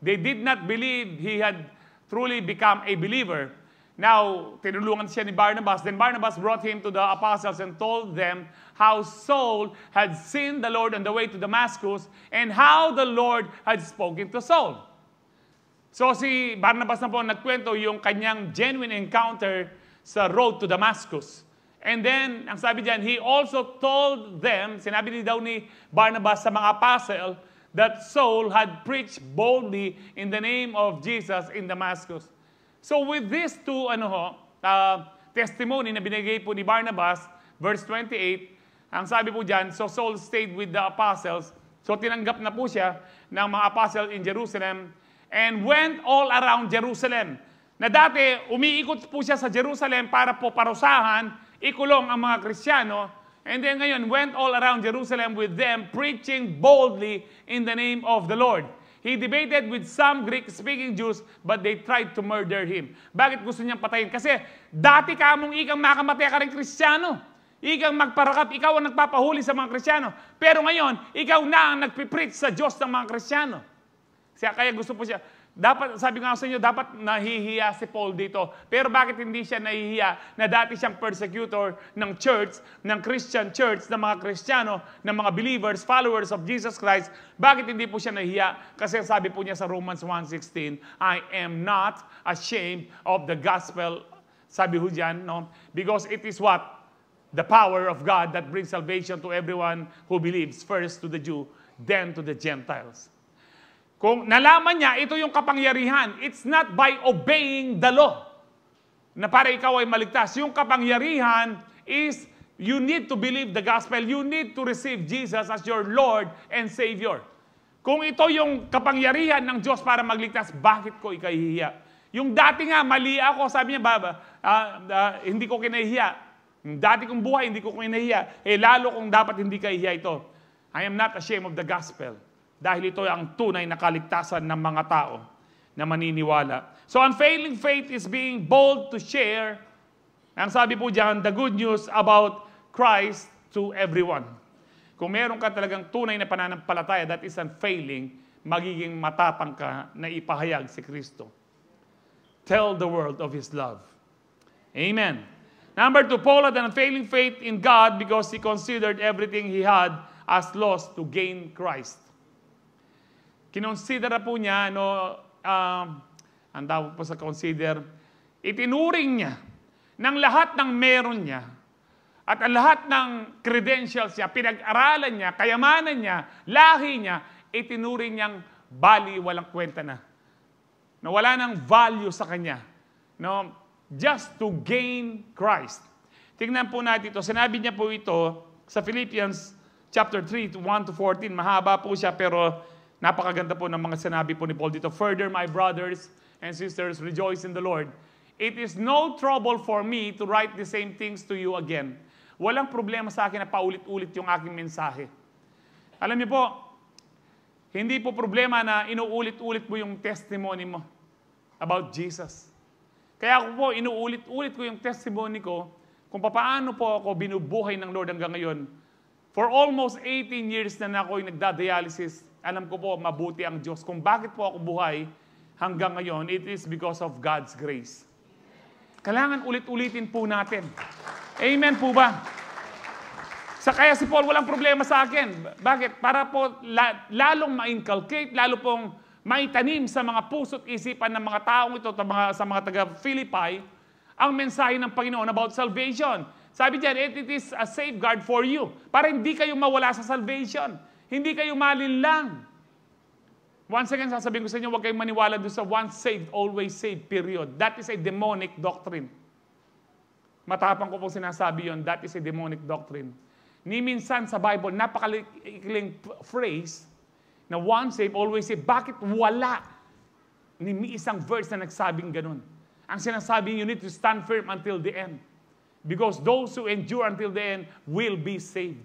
They did not believe he had truly become a believer. Now, tinulungan siya ni Barnabas. Then Barnabas brought him to the apostles and told them how Saul had seen the Lord on the way to Damascus and how the Lord had spoken to Saul. So si Barnabas na po nagkwento yung kanyang genuine encounter sa road to Damascus. And then, ang sabi diyan, he also told them, sinabi daw ni Barnabas sa mga apostle, that Saul had preached boldly in the name of Jesus in Damascus. So with these two testimony na binigay po ni Barnabas, verse 28, ang sabi po diyan, so Saul stayed with the apostles. So tinanggap na po siya ng mga apostles in Jerusalem and went all around Jerusalem. Na dati, umiikot po siya sa Jerusalem para po parusahan, ikulong ang mga Kristiyano, and then ngayon, went all around Jerusalem with them, preaching boldly in the name of the Lord. He debated with some Greek-speaking Jews, but they tried to murder him. Bakit gusto niyang patayin? Kasi dati kamong ikang makamatay ka rin Kristiyano. Ikang magparakap, ikaw ang nagpapahuli sa mga Kristiyano. Pero ngayon, ikaw na ang nagpipreach sa Diyos ng mga Kristiyano. Kaya gusto po siya, dapat, sabi nga sa inyo, dapat nahihiya si Paul dito. Pero bakit hindi siya nahihiya na dati siyang persecutor ng church, ng Christian church, ng mga Kristiyano, ng mga believers, followers of Jesus Christ? Bakit hindi po siya nahihiya? Kasi sabi po niya sa Romans 1:16, I am not ashamed of the gospel. Sabi ho dyan, no? Because it is what? The power of God that brings salvation to everyone who believes, first to the Jew, then to the Gentiles. Kung nalaman niya, ito yung kapangyarihan. It's not by obeying the law na para ikaw ay maligtas. Yung kapangyarihan is you need to believe the gospel. You need to receive Jesus as your Lord and Savior. Kung ito yung kapangyarihan ng Diyos para magligtas, bakit ko ikahihiya? Yung dati nga, mali ako, sabi niya, hindi ko kinahihiya. Yung dati kong buhay, hindi ko kinahihiya. Lalo kung dapat hindi kahihiya ito. I am not ashamed of the gospel. Dahil ito ang tunay na kaligtasan ng mga tao na maniniwala. So unfailing faith is being bold to share, ang sabi po diyan, the good news about Christ to everyone. Kung meron ka talagang tunay na pananampalataya that is unfailing, magiging matapang ka na ipahayag si Kristo. Tell the world of His love. Amen. Number 2, Paul had an unfailing faith in God because he considered everything he had as lost to gain Christ. Kinonsidera po niya, ang tawag po sa consider, itinuring niya ng lahat ng meron niya at ang lahat ng credentials niya, pinag-aralan niya, kayamanan niya, lahi niya, itinuring niyang bali, walang kwenta na. Na wala nang value sa kanya. No? Just to gain Christ. Tingnan po natin ito. Sinabi niya po ito sa Philippians chapter 3, 1-14. Mahaba po siya pero napakaganda po ng mga sinabi po ni Paul dito. Further, my brothers and sisters, rejoice in the Lord. It is no trouble for me to write the same things to you again. Walang problema sa akin na paulit-ulit yung aking mensahe. Alam niyo po, hindi po problema na inuulit-ulit mo yung testimony mo about Jesus. Kaya ako po, inuulit-ulit ko yung testimony ko kung paano po ako binubuhay ng Lord hanggang ngayon. For almost 18 years na ako'y nagda-dialysis, alam ko po, mabuti ang Diyos. Kung bakit po ako buhay hanggang ngayon, it is because of God's grace. Kailangan ulit-ulitin po natin. Amen po ba? Kaya si Paul walang problema sa akin. Bakit? Para po lalong ma-inculcate, lalo pong maitanim sa mga puso't isipan ng mga taong ito, sa mga taga-Philippi, ang mensahe ng Panginoon about salvation. Sabi diyan, it is a safeguard for you. Para hindi kayo mawala sa salvation. Hindi kayo malinlang. Once again, sasabihin ko sa inyo, huwag kayong maniwala doon sa once saved, always saved, period. That is a demonic doctrine. Matapang ko pong sinasabi yon, that is a demonic doctrine. Ni minsan sa Bible, napakalikling phrase na once saved, always saved. Bakit wala ni isang verse na nagsabing ganun? Ang sinasabing, you need to stand firm until the end. Because those who endure until the end will be saved.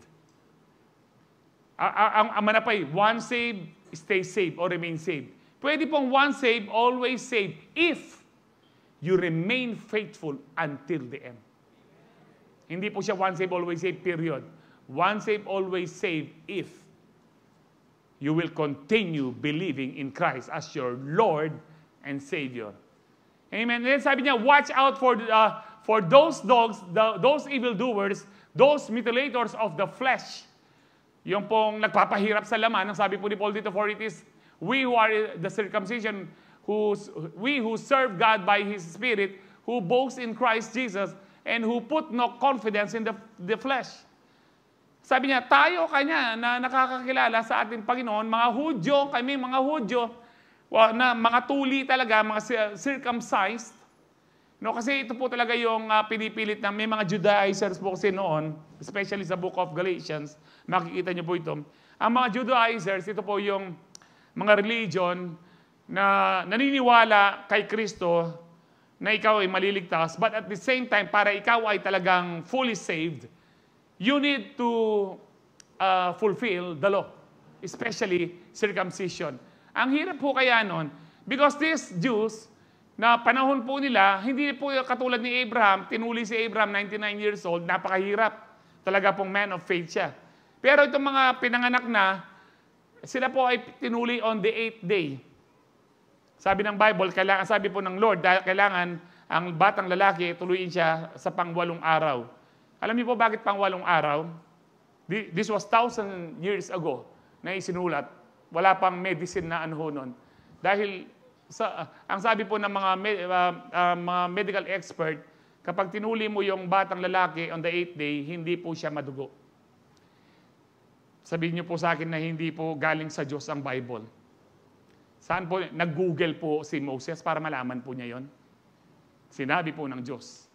Ang manapay, once saved, stay saved or remain saved. Pwede pong once saved, always saved if you remain faithful until the end. Hindi po siya once saved, always saved, period. Once saved, always saved if you will continue believing in Christ as your Lord and Savior. Amen. And then sabi niya, watch out for those dogs, those evildoers, those mutilators of the flesh. Yung pong nagpapahirap sa laman, ang sabi po ni Paul dito, for it is we who are the circumcision, we who serve God by His Spirit, who boast in Christ Jesus, and who put no confidence in the flesh. Sabi niya, tayo kanya na nakakakilala sa ating Panginoon, mga Hudyo, kami mga Hudyo, na mga tuli talaga, mga circumcised. No, kasi ito po talaga yung pinipilit na may mga Judaizers po kasi noon, especially sa book of Galatians, makikita niyo po ito. Ang mga Judaizers, ito po yung mga religion na naniniwala kay Kristo na ikaw ay maliligtas, but at the same time, para ikaw ay talagang fully saved, you need to fulfill the law, especially circumcision. Ang hirap po kaya nun, because these Jews, na panahon po nila, hindi po katulad ni Abraham, tinuli si Abraham, 99 years old, napakahirap. Talaga pong man of faith siya. Pero itong mga pinanganak na, sila po ay tinuli on the 8th day. Sabi ng Bible, sabi po ng Lord, kailangan ang batang lalaki tuluyin siya sa pang-8 araw. Alam niyo po bakit pang-8 araw? This was 1,000 years ago na isinulat. Wala pang medicine na ano nun. Dahil ang sabi po ng mga medical expert, kapag tinuli mo yung batang lalaki on the 8th day, hindi po siya madugo. Sabihin niyo po sa akin na hindi po galing sa Diyos ang Bible. Saan po? Nag-Google po si Moses para malaman po niya yon. Sinabi po ng Diyos.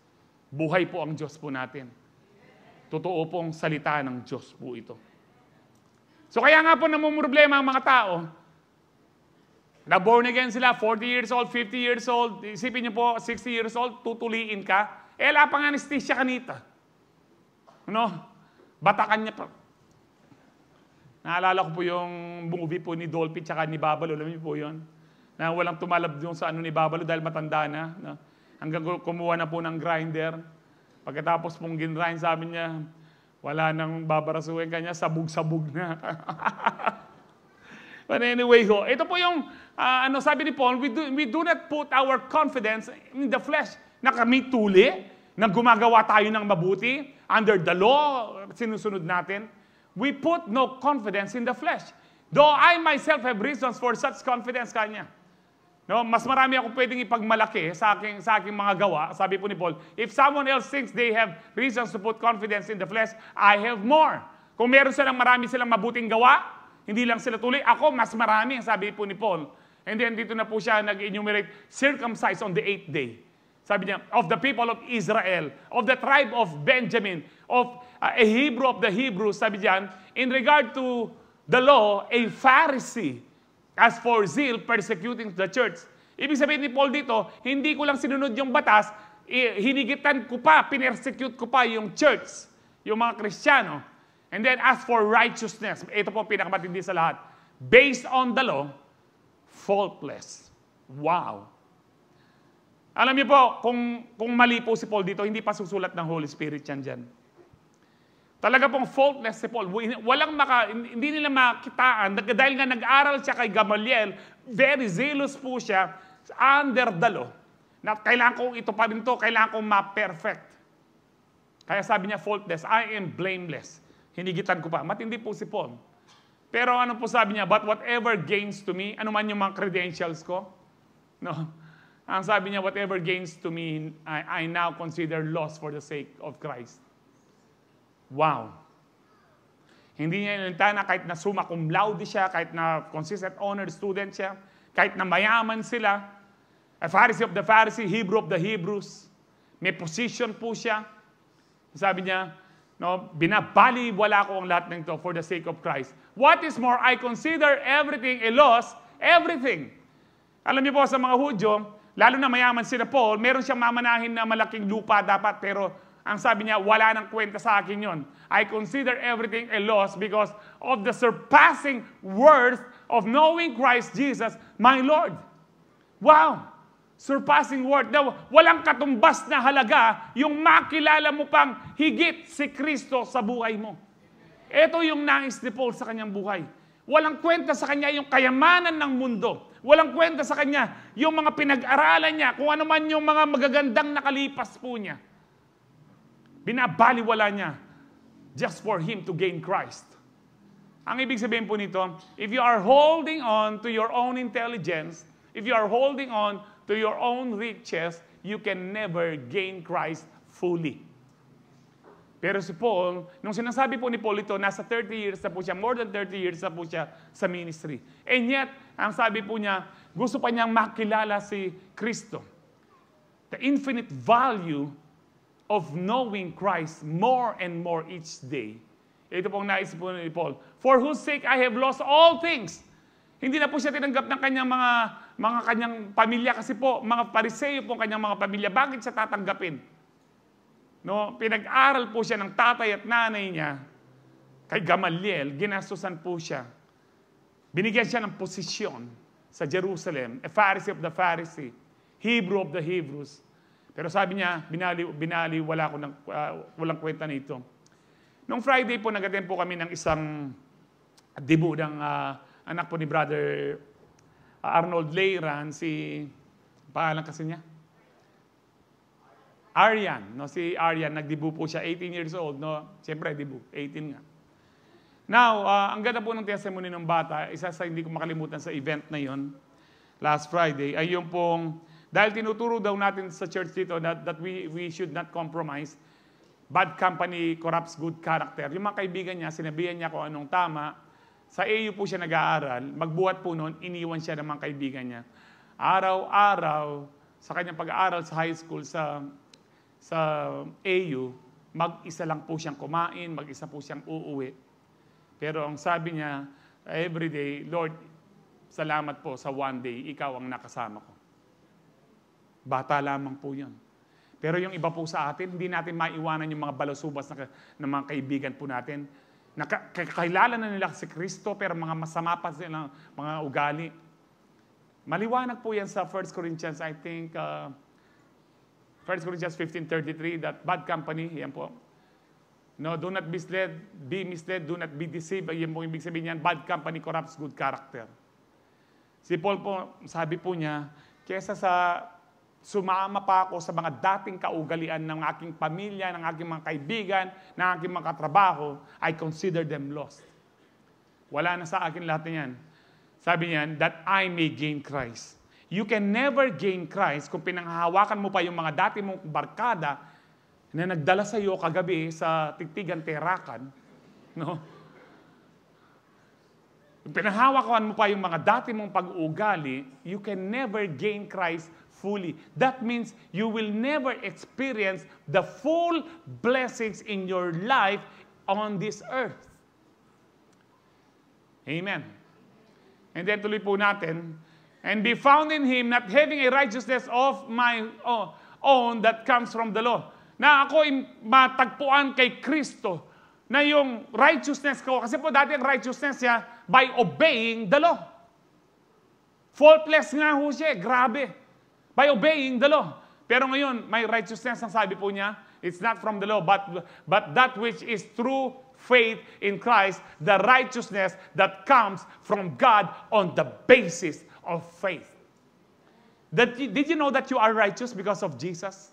Buhay po ang Diyos po natin. Totoo pong salita ng Diyos po ito. So kaya nga po namumroblema ang mga tao, na born again sila, 40 years old, 50 years old, isipin niyo po, 60 years old, tutuliin ka, wala pang anesthesia kanita. Ano? Batakan niya pa. Naalala ko po yung movie po ni Dolphy tsaka ni Babalo, alam niyo po yun? Na walang tumalab yung sa ano ni Babalo dahil matanda na. Hanggang kumuha na po ng grinder. Pagkatapos pong ginrind, sabi niya, wala nang babarasuin kanya, sabog-sabog na. But anyway, ito po yung, sabi ni Paul, we do not put our confidence in the flesh. Na kami tuli, na gumagawa tayo ng mabuti, under the law, sinusunod natin. We put no confidence in the flesh. Though I myself have reasons for such confidence kanya. No, mas marami ako pwedeng ipagmalaki sa aking mga gawa. Sabi po ni Paul, if someone else thinks they have reasons to put confidence in the flesh, I have more. Kung meron marami silang mabuting gawa, hindi lang sila tuloy, ako mas marami, sabi po ni Paul. And then dito na po siya nag-enumerate, circumcised on the 8th day. Sabi niya, of the people of Israel, of the tribe of Benjamin, of a Hebrew of the Hebrews, sabi diyan, in regard to the law, a Pharisee, as for zeal, persecuting the church. Ibig sabihin ni Paul dito, hindi ko lang sinunod yung batas, hinigitan ko pa, pinersecute ko pa yung church, yung mga Kristiyano. And then as for righteousness, ito po pinakamatindi sa lahat, based on the law, faultless. Wow. Alam niyo po, kung mali po si Paul dito, hindi pa susulat ng Holy Spirit yan dyan. Talaga pong faultless si Paul. Hindi nila makitaan, dahil nga nag-aral siya kay Gamaliel, very zealous po siya under the law. Na kailangan kong ito pa rin to, kailangan kong ma-perfect. Kaya sabi niya, faultless, I am blameless. hinigitan ko pa. Matindi po si Paul. Pero ano po sabi niya? But whatever gains to me, ano man yung mga credentials ko? No. Ang sabi niya, whatever gains to me, I now consider loss for the sake of Christ. Wow. Hindi niya ilinta na kahit na summa cum laude siya, kahit na consistent honor student siya, kahit na mayaman sila, a Pharisee of the Pharisee, Hebrew of the Hebrews, may position po siya. Sabi niya, no, binabaliwala ko ang lahat ng ito for the sake of Christ. What is more, I consider everything a loss, everything. Alam niyo po sa mga Hudyo, lalo na mayaman sila Paul, meron siyang mamanahin na malaking lupa dapat, pero ang sabi niya, wala nang kwenta sa akin yon. I consider everything a loss because of the surpassing worth of knowing Christ Jesus, my Lord. Wow! Surpassing worth. Walang katumbas na halaga yung makilala mo pang higit si Kristo sa buhay mo. Ito yung nais ni Paul sa kanyang buhay. Walang kwenta sa kanya yung kayamanan ng mundo. Walang kwenta sa kanya yung mga pinag-aralan niya, kung ano man yung mga magagandang nakalipas po niya. Binabaliwala niya just for him to gain Christ. Ang ibig sabihin po nito, if you are holding on to your own intelligence, if you are holding on to your own riches, you can never gain Christ fully. Pero si Paul, nung sinasabi po ni Paul ito, nasa 30 years na po siya, more than 30 years na po siya sa ministry. And yet, ang sabi po niya, gusto pa niyang makilala si Kristo. The infinite value of knowing Christ more and more each day. Ito pong naisip po ni Paul. For whose sake I have lost all things. Hindi na po siya tinanggap ng kanyang mga kanyang pamilya kasi po, mga Pariseo po kanyang mga pamilya. Bakit siya tatanggapin? No, pinag-aral po siya ng tatay at nanay niya kay Gamaliel, ginastusan po siya. Binigyan siya ng posisyon sa Jerusalem, a Pharisee of the Pharisee, Hebrew of the Hebrews. Pero sabi niya, walang kwenta nito. Nung Friday po, nag-attend po kami ng isang debut ng anak po ni Brother Arnold Leiran, pangalan kasi niya? Aryan, no, si Aryan, nag-debut po siya, 18 years old, no? Siyempre, debut, 18 nga. Now, ang ganda po ng testimony ng bata, isa sa hindi ko makalimutan sa event na yon, last Friday, ay yung pong, dahil tinuturo daw natin sa church dito that we should not compromise, bad company corrupts good character. Yung mga kaibigan niya, sinabihan niya kung anong tama, sa AU po siya nag-aaral, magbuhat po noon, iniwan siya ng mga kaibigan niya. Araw-araw, sa kanyang pag-aaral sa high school, sa AU, mag-isa lang po siyang kumain, mag-isa po siyang uuwi. Pero ang sabi niya, every day, Lord, salamat po sa one day, ikaw ang nakasama ko. Bata lamang po yun. Pero yung iba po sa atin, hindi natin maiwanan yung mga balasubas na mga kaibigan po natin. Kakilala na nila si Kristo, pero mga masama pa silang mga ugali. Maliwanag po yan sa 1 Corinthians, I think, 1 Corinthians 15:33, that bad company, yan po. No, do not be misled, do not be deceived. Yan po ibig sabihin niyan, bad company corrupts good character. Si Paul po, sabi po niya, kesa sa sumama pa ako sa mga dating kaugalian ng aking pamilya, ng aking mga kaibigan, ng aking mga katrabaho, I consider them lost. Wala na sa akin lahat na yan. Sabi niyan, that I may gain Christ. You can never gain Christ kung pinanghahawakan mo pa yung mga dati mong barkada na nagdala sa iyo kagabi sa Tigtigan Terakan. No? Kung pinanghawakan mo pa yung mga dati mong pag-uugali, you can never gain Christ fully. That means you will never experience the full blessings in your life on this earth. Amen. And then tuloy po natin, and be found in Him, not having a righteousness of my own that comes from the law. Na ako matagpuan kay Kristo, na yung righteousness ko, kasi po dati ang righteousness niya, by obeying the law. Faultless nga ho siya, grabe. By obeying the law. Pero ngayon, may righteousness, ang sabi po niya, it's not from the law, but that which is through faith in Christ, the righteousness that comes from God on the basis of faith. Did you know that you are righteous because of Jesus?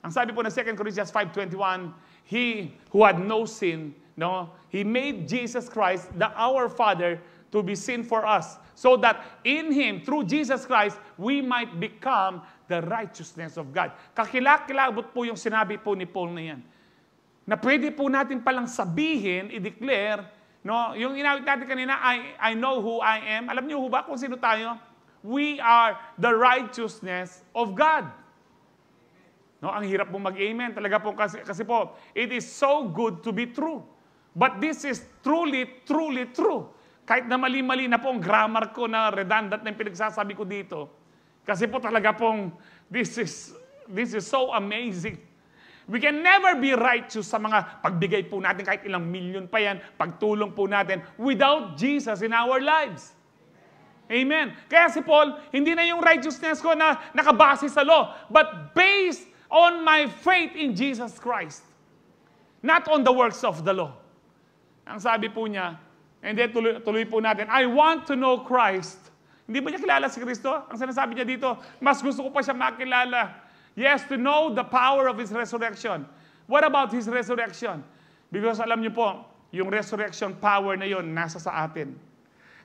Ang sabi po ng 2 Corinthians 5:21, He who had no sin No? He made Jesus Christ, our Father, to be sin for us. So that in Him, through Jesus Christ, we might become the righteousness of God. Kakilakilabot po yung sinabi po ni Paul na yan. Na pwede po natin palang sabihin, i-declare, no? Yung inawit natin kanina, I know who I am. Alam niyo ho ba kung sino tayo? We are the righteousness of God. No, ang hirap po mag-amen. Talaga po kasi po, it is so good to be true. But this is truly, truly true. Kahit na mali-mali na po ang grammar ko na redundant na yung pinagsasabi ko dito. Kasi po talaga pong, this is so amazing. We can never be righteous sa mga pagbigay po natin kahit ilang milyon pa yan, pagtulong po natin, without Jesus in our lives. Amen. Kaya si Paul, hindi na yung righteousness ko na nakabase sa law, but based on my faith in Jesus Christ. Not on the works of the law. Ang sabi po niya, and then tuloy po natin, I want to know Christ. Hindi ba niya kilala si Kristo? Ang sinasabi niya dito, mas gusto ko pa siya makilala. Yes, to know the power of His resurrection. What about His resurrection? Because alam niyo po, yung resurrection power na yon nasa sa atin.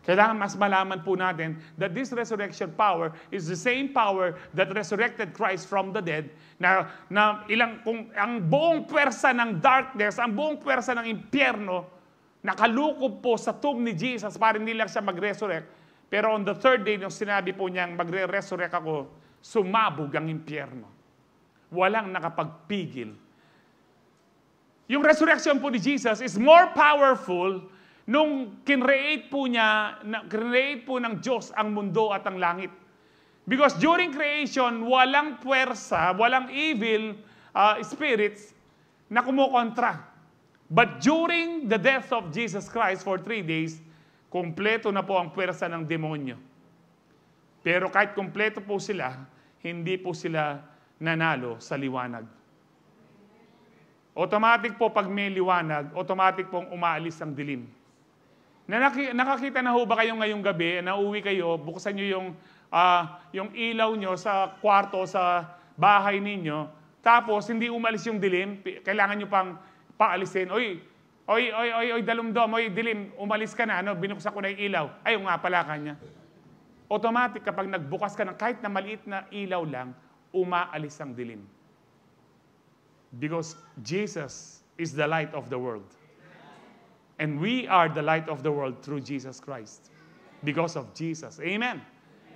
Kailangan mas malaman po natin that this resurrection power is the same power that resurrected Christ from the dead. Kung ang buong pwersa ng darkness, ang buong pwersa ng impyerno, nakalukob po sa tomb ni Jesus para hindi lang siya mag-resurrect. Pero on the third day, nung sinabi po niyang magre-resurrect ako, sumabog ang impyerno. Walang nakapagpigil. Yung resurrection po ni Jesus is more powerful nung kinreate po ng Diyos ang mundo at ang langit. Because during creation, walang puwersa, walang evil spirits na kumukontra. But during the death of Jesus Christ for 3 days, kumpleto na po ang puwersa ng demonyo. Pero kahit kumpleto po sila, hindi po sila nanalo sa liwanag. Automatic po pag may liwanag, automatic pong umaalis ang dilim. Nakakita na ho ba kayo ngayong gabi, nauwi kayo, buksan nyo yung ilaw nyo sa kwarto, sa bahay ninyo, tapos hindi umalis yung dilim, kailangan nyo pang paalisin. Oy, dalumdom, dilim, umalis ka na, binuksan ko na yung ilaw. Ay, nga pala kanya. Automatic kapag nagbukas ka ng kahit na maliit na ilaw lang, umaalis ang dilim. Because Jesus is the light of the world. And we are the light of the world through Jesus Christ. Because of Jesus. Amen.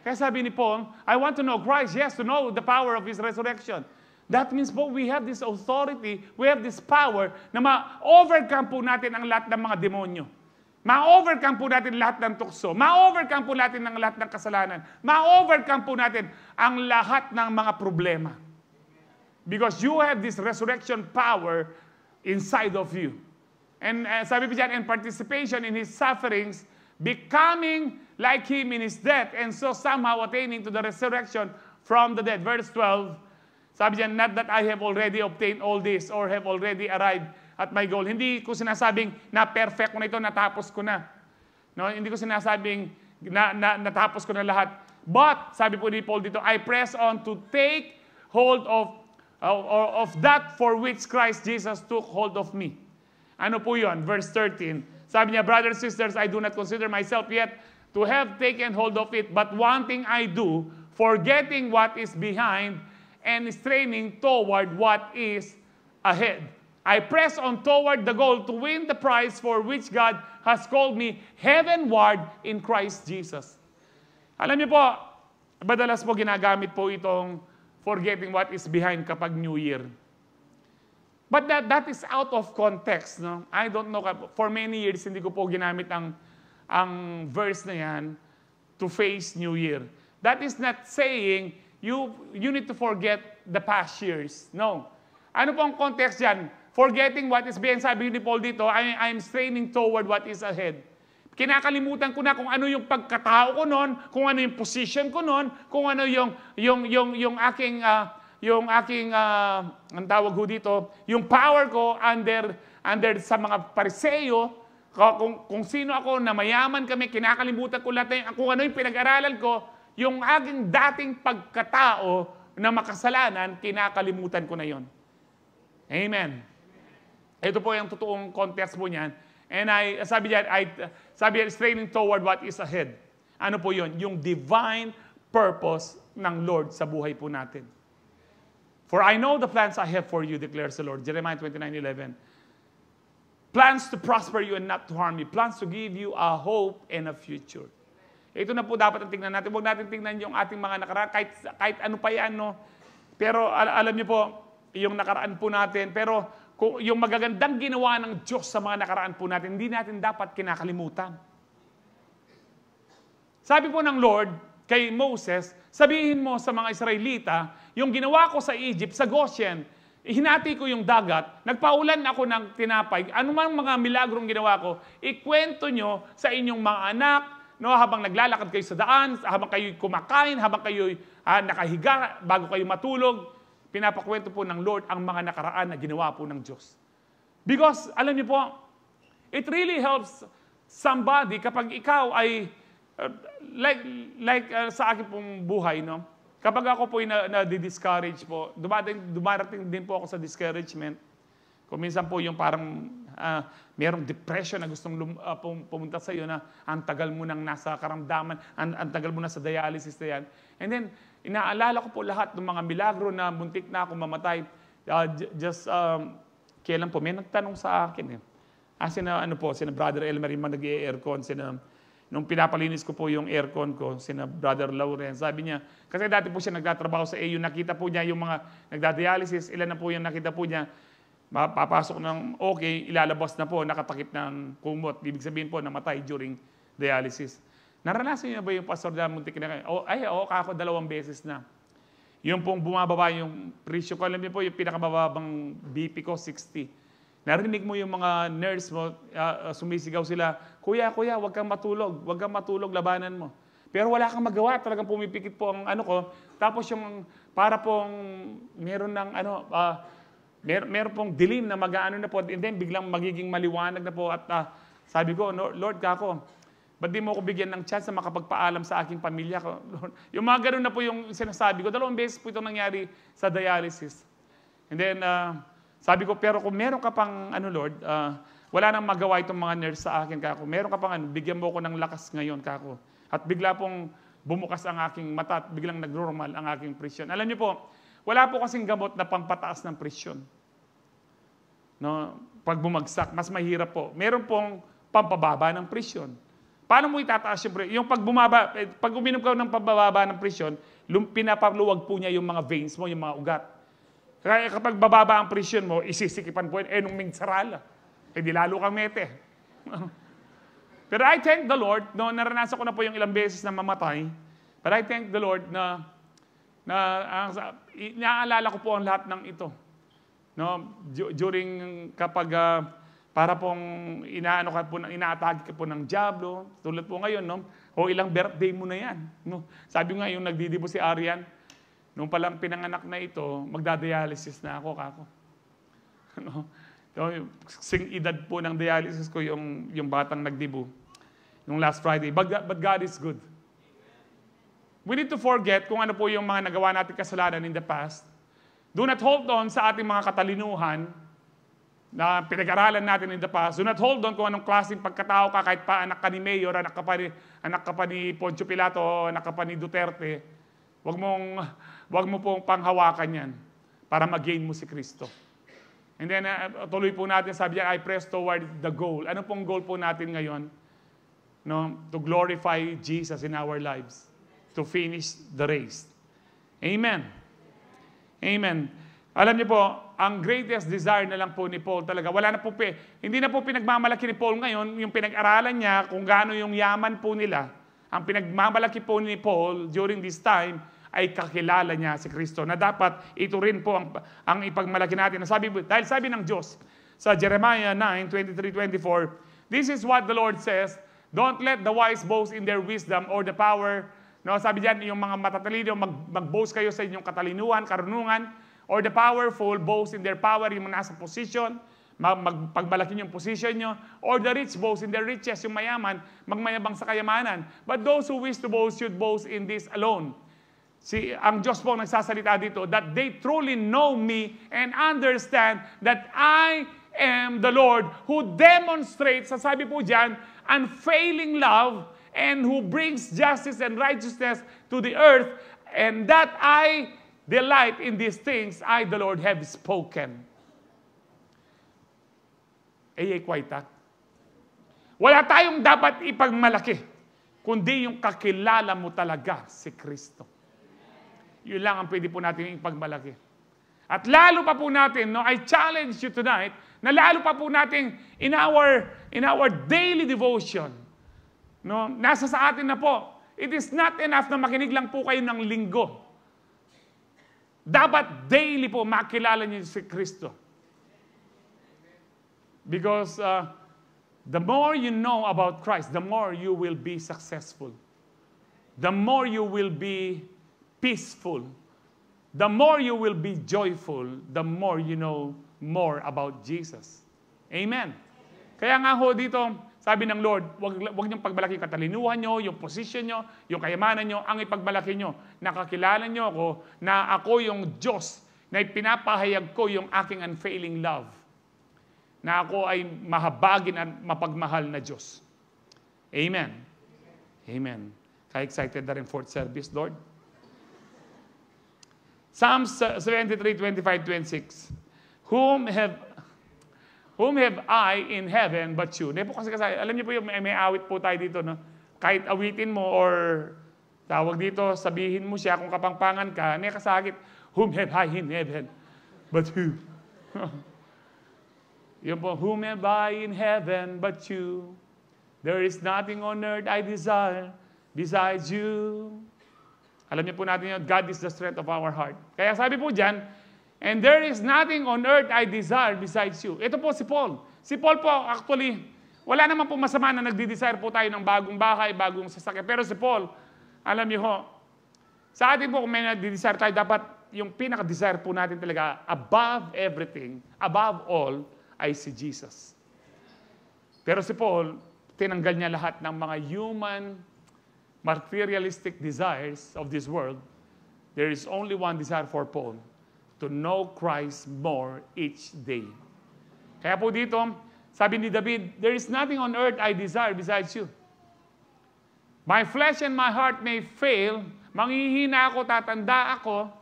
Kaya sabi ni Paul, I want to know Christ. Yes, to know the power of His resurrection. That means po, we have this authority, we have this power na ma-overcome po natin ang lahat ng mga demonyo. Ma-overcome po natin lahat ng tukso. Ma-overcome po natin ang lahat ng kasalanan. Ma-overcome po natin ang lahat ng mga problema. Because you have this resurrection power inside of you. And sabi po dyan, and participation in His sufferings, becoming like Him in His death, and so somehow attaining to the resurrection from the dead. Verse 12, sabi dyan, not that I have already obtained all this or have already arrived at my goal. Hindi ko sinasabing na perfect ko na ito, natapos ko na. No? Hindi ko sinasabing natapos ko na lahat. But, sabi po ni Paul dito, I press on to take hold of that for which Christ Jesus took hold of me. Ano po yun? Verse 13. Sabi niya, brothers and sisters, I do not consider myself yet to have taken hold of it, but one thing I do, forgetting what is behind and straining toward what is ahead. I press on toward the goal to win the prize for which God has called me heavenward in Christ Jesus. Alam niyo po, madalas po ginagamit po itong forgetting what is behind kapag New Year. But that is out of context. No? I don't know. For many years, hindi ko po ginamit ang verse na yan to face New Year. That is not saying you need to forget the past years. No. Ano po ang context dyan? Forgetting what is behind. Sabi ni Paul dito, I'm straining toward what is ahead. Kinakalimutan ko na kung ano yung pagkatao ko noon, kung ano yung position ko noon, kung ano yung aking ang tawag ho dito, yung power ko under sa mga Pariseo, kung sino ako, na mayaman kami, kinakalimutan ko lahat, kung ano yung pinag-aralan ko, yung aking dating pagkatao na makasalanan, kinakalimutan ko na yon. Amen. Ito po yung totoong context po niyan. And sabi straining toward what is ahead. Ano po yun? Yung divine purpose ng Lord sa buhay po natin. For I know the plans I have for you, declares the Lord. Jeremiah 29:11. Plans to prosper you and not to harm you. Plans to give you a hope and a future. Ito na po dapat ang tingnan natin. Huwag natin tingnan yung ating mga nakaraan. Kahit ano pa yan, no? Pero alam niyo po, yung nakaraan po natin. Pero yung magagandang ginawa ng Diyos sa mga nakaraan po natin, hindi natin dapat kinakalimutan. Sabi po ng Lord kay Moses, sabihin mo sa mga Israelita, yung ginawa ko sa Egypt, sa Goshen, hinati ko yung dagat, nagpaulan ako ng tinapay, anumang mga milagrong ginawa ko, ikwento nyo sa inyong mga anak, no, habang naglalakad kayo sa daan, habang kayo kumakain, habang kayo nakahiga, bago kayo matulog, pinapakwento po ng Lord ang mga nakaraan na ginawa po ng Diyos. Because, alam niyo po, it really helps somebody kapag ikaw ay, sa akin pong buhay, no? Kapag ako po na-discourage po, dumarating din po ako sa discouragement. Kung minsan po yung parang merong depression na gustong pumunta sa iyo na ang tagal mo nang nasa karamdaman, ang tagal mo na sa dialysis na yan. And then, inaalala ko po lahat ng mga milagro na muntik na ako mamatay. Kailan po, may nagtanong sa akin eh. Sina Brother Elmer yung nag-i-aircon, nung pinapalinis ko po yung aircon ko, sina Brother Lauren, sabi niya, kasi dati po siya nagtatrabaho sa AU, nakita po niya yung mga nagda-dialysis, ilan na po yung nakita po niya, papasok ng okay, ilalabas na po, nakatakip ng kumot, ibig sabihin po, namatay during dialysis. Naranasan niyo ba yung pastor na muntik na kayo? Ako 2 beses na. Yung pong bumababa yung presyo ko, alam niyo po, yung pinakamababang BP ko, 60. Narinig mo yung mga nurse mo, sumisigaw sila, Kuya, huwag kang matulog, labanan mo. Pero wala kang magawa, talagang pumipikit po ang ano ko. Tapos yung, para pong, meron pong dilim na mag-ano na po, and then biglang magiging maliwanag na po. At sabi ko, Lord, ba't di mo ko bigyan ng chance na makapagpaalam sa aking pamilya ko? Yung mga ganun na po yung sinasabi ko. 2 beses po ito nangyari sa dialysis. And then, sabi ko, pero kung meron ka pang, Lord, wala nang magawa itong mga nurse sa akin, kako. Meron ka pang, bigyan mo ko ng lakas ngayon, kako. At bigla pong bumukas ang aking mata at biglang nag-normal ang aking presyon. Alam niyo po, wala po kasing gamot na pampataas ng presyon. No? Pag bumagsak, mas mahirap po. Meron pong pampababa ng presyon. Paano mo itataas yung presyon? Yung pag uminom ka ng pababa ng presyon, pinapaluwag po niya yung mga veins mo, yung mga ugat. Kaya kapag bababa ang presyon mo, isisikipan po yun, nung mingsarala. Di lalo kang mete. Pero I thank the Lord, no, naranasan ko na po yung ilang beses na mamatay, but I thank the Lord na naaalala ko po ang lahat ng ito. No, during kapag para pong inaatake ka po ng diablo, tulad po ngayon, no? O ilang birthday mo na yan. No? Sabi nga yung nagdidibo si Arian, nung palang pinanganak na ito, magda-dialysis na ako, kako. No? So, sing edad po ng dialysis ko yung batang nagdibo. Nung last Friday. But God is good. We need to forget kung ano po yung mga nagawa natin kasalanan in the past. Do not hold on sa ating mga katalinuhan na pinag-aralan natin in the past. Do not hold on kung anong klaseng pagkatao ka, kahit pa anak ka ni Mayor, anak ka pa ni Poncio Pilato, anak ka pa ni Duterte. Wag mo pong panghawakan yan para mag-gain mo si Kristo. And then, tuloy po natin, sabi niya, I press toward the goal. Ano pong goal po natin ngayon? No? To glorify Jesus in our lives. To finish the race. Amen. Amen. Alam niyo po, ang greatest desire na lang po ni Paul talaga, hindi na po pinagmamalaki ni Paul ngayon, yung pinag-aralan niya kung gaano yung yaman po nila. Ang pinagmamalaki po ni Paul during this time ay kakilala niya si Kristo, na dapat ito rin po ang ipagmalaki natin. Dahil sabi ng Diyos sa Jeremiah 9:23-24, this is what the Lord says, don't let the wise boast in their wisdom or the power. No, sabi diyan, yung mga matatalino, mag-boast kayo sa inyong katalinuhan, karunungan, or the powerful boast in their power, yung nasa position, pagmalaki yung position nyo, or the rich boast in their riches, yung mayaman, magmayabang sa kayamanan. But those who wish to boast should boast in this alone. Ang Diyos po nagsasalita dito, that they truly know me and understand that I am the Lord who demonstrates, sasabi po dyan, unfailing love and who brings justice and righteousness to the earth, and that I delight in these things, I, the Lord, have spoken. Kwaita. Wala tayong dapat ipagmalaki, kundi yung kakilala mo talaga si Kristo. Yun lang ang pwede po natin ipagmalaki. At lalo pa po natin, no, I challenge you tonight, na lalo pa po natin in our daily devotion, no, nasa sa atin na po, it is not enough na makinig lang po kayo ng linggo. Dapat daily po makilala niyo si Kristo. Because the more you know about Christ, the more you will be successful. The more you will be peaceful. The more you will be joyful, the more you know more about Jesus. Amen. Kaya nga ho dito, sabi ng Lord, wag niyong pagmalaki yung katalinuhan niyo, yung position niyo, yung kayamanan niyo, ang ipagmalaki niyo. Nakakilala niyo ako na ako yung Diyos na ipinapahayag ko yung aking unfailing love. Na ako ay mahabagin at mapagmahal na Diyos. Amen. Amen. Kaya excited na rin fourth service, Lord. Psalms 73, 25, 26. Whom have I in heaven but you? Hindi po kasi alam niyo po yung may awit po tayo dito, no? Kahit awitin mo or tawag dito, sabihin mo siya kung kapangpangan ka, hindi kasakit, whom have I in heaven but you? Yun po, whom have I in heaven but you? There is nothing on earth I desire besides you. Alam niyo po natin yun, God is the strength of our heart. Kaya sabi po dyan, and there is nothing on earth I desire besides you. Ito po si Paul. Si Paul po, actually, wala naman po masama na nagdi-desire po tayo ng bagong bahay, bagong sasakyan. Pero si Paul, alam niyo ho, sa atin po kung may nagdi-desire tayo, dapat yung pinaka-desire po natin talaga, above everything, above all, ay si Jesus. Pero si Paul, tinanggal niya lahat ng mga human, materialistic desires of this world. There is only one desire for Paul, to know Christ more each day. Kaya po dito, sabi ni David, there is nothing on earth I desire besides you. My flesh and my heart may fail, manghihina ako, tatanda ako,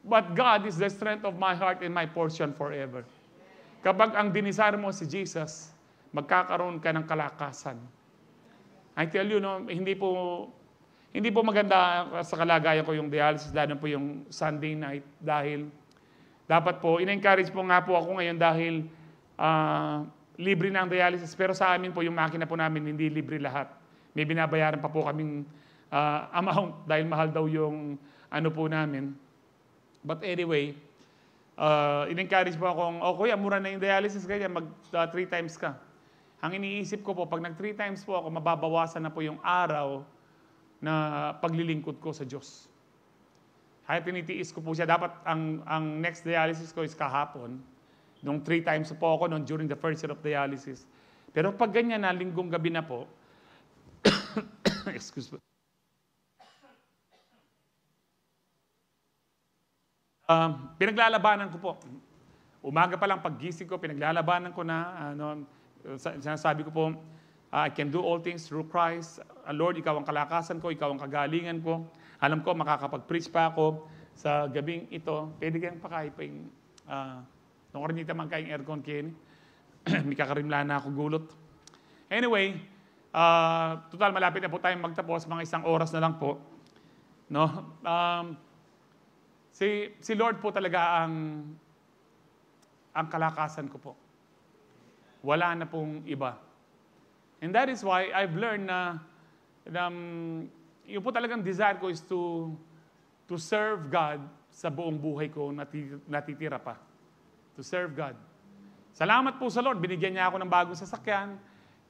but God is the strength of my heart and my portion forever. Kapag ang dinisar mo si Jesus, magkakaroon ka ng kalakasan. I tell you, no, hindi po maganda sa kalagayan ko yung dialysis, lalo po yung Sunday night, dahil dapat po, in-encourage po nga po ako ngayon dahil libre na ang dialysis, pero sa amin po, yung makina po namin, hindi libre lahat. May binabayaran pa po kaming amount dahil mahal daw yung ano po namin. But anyway, in-encourage po akong, kuya, mura na yung dialysis, ganyan, mag 3 times ka. Ang iniisip ko po, pag nag 3 times po ako, mababawasan na po yung araw na paglilingkod ko sa Diyos. Kaya tinitiis ko po siya. Dapat ang next dialysis ko is kahapon. Nung 3 times po ako during the first year of dialysis. Pero pag ganyan na, linggong gabi na po, excuse me. Pinaglalabanan ko po. Umaga pa lang paggising ko, pinaglalabanan ko na, sinasabi ko po, I can do all things through Christ. Lord, ikaw ang kalakasan ko, ikaw ang kagalingan ko. Alam ko, makakapag-preach pa ako sa gabing ito. Pwede kayong pakaiping, nung karinita man kayong aircon kini. May kakarimla na ako gulot. Anyway, total malapit na po tayong magtapos, mga 1 oras na lang po. No? Si Lord po talaga ang kalakasan ko po. Wala na pong iba. And that is why I've learned na yung po talagang desire ko is to serve God sa buong buhay ko natitira pa. To serve God. Salamat po sa Lord, binigyan niya ako ng bagong sasakyan.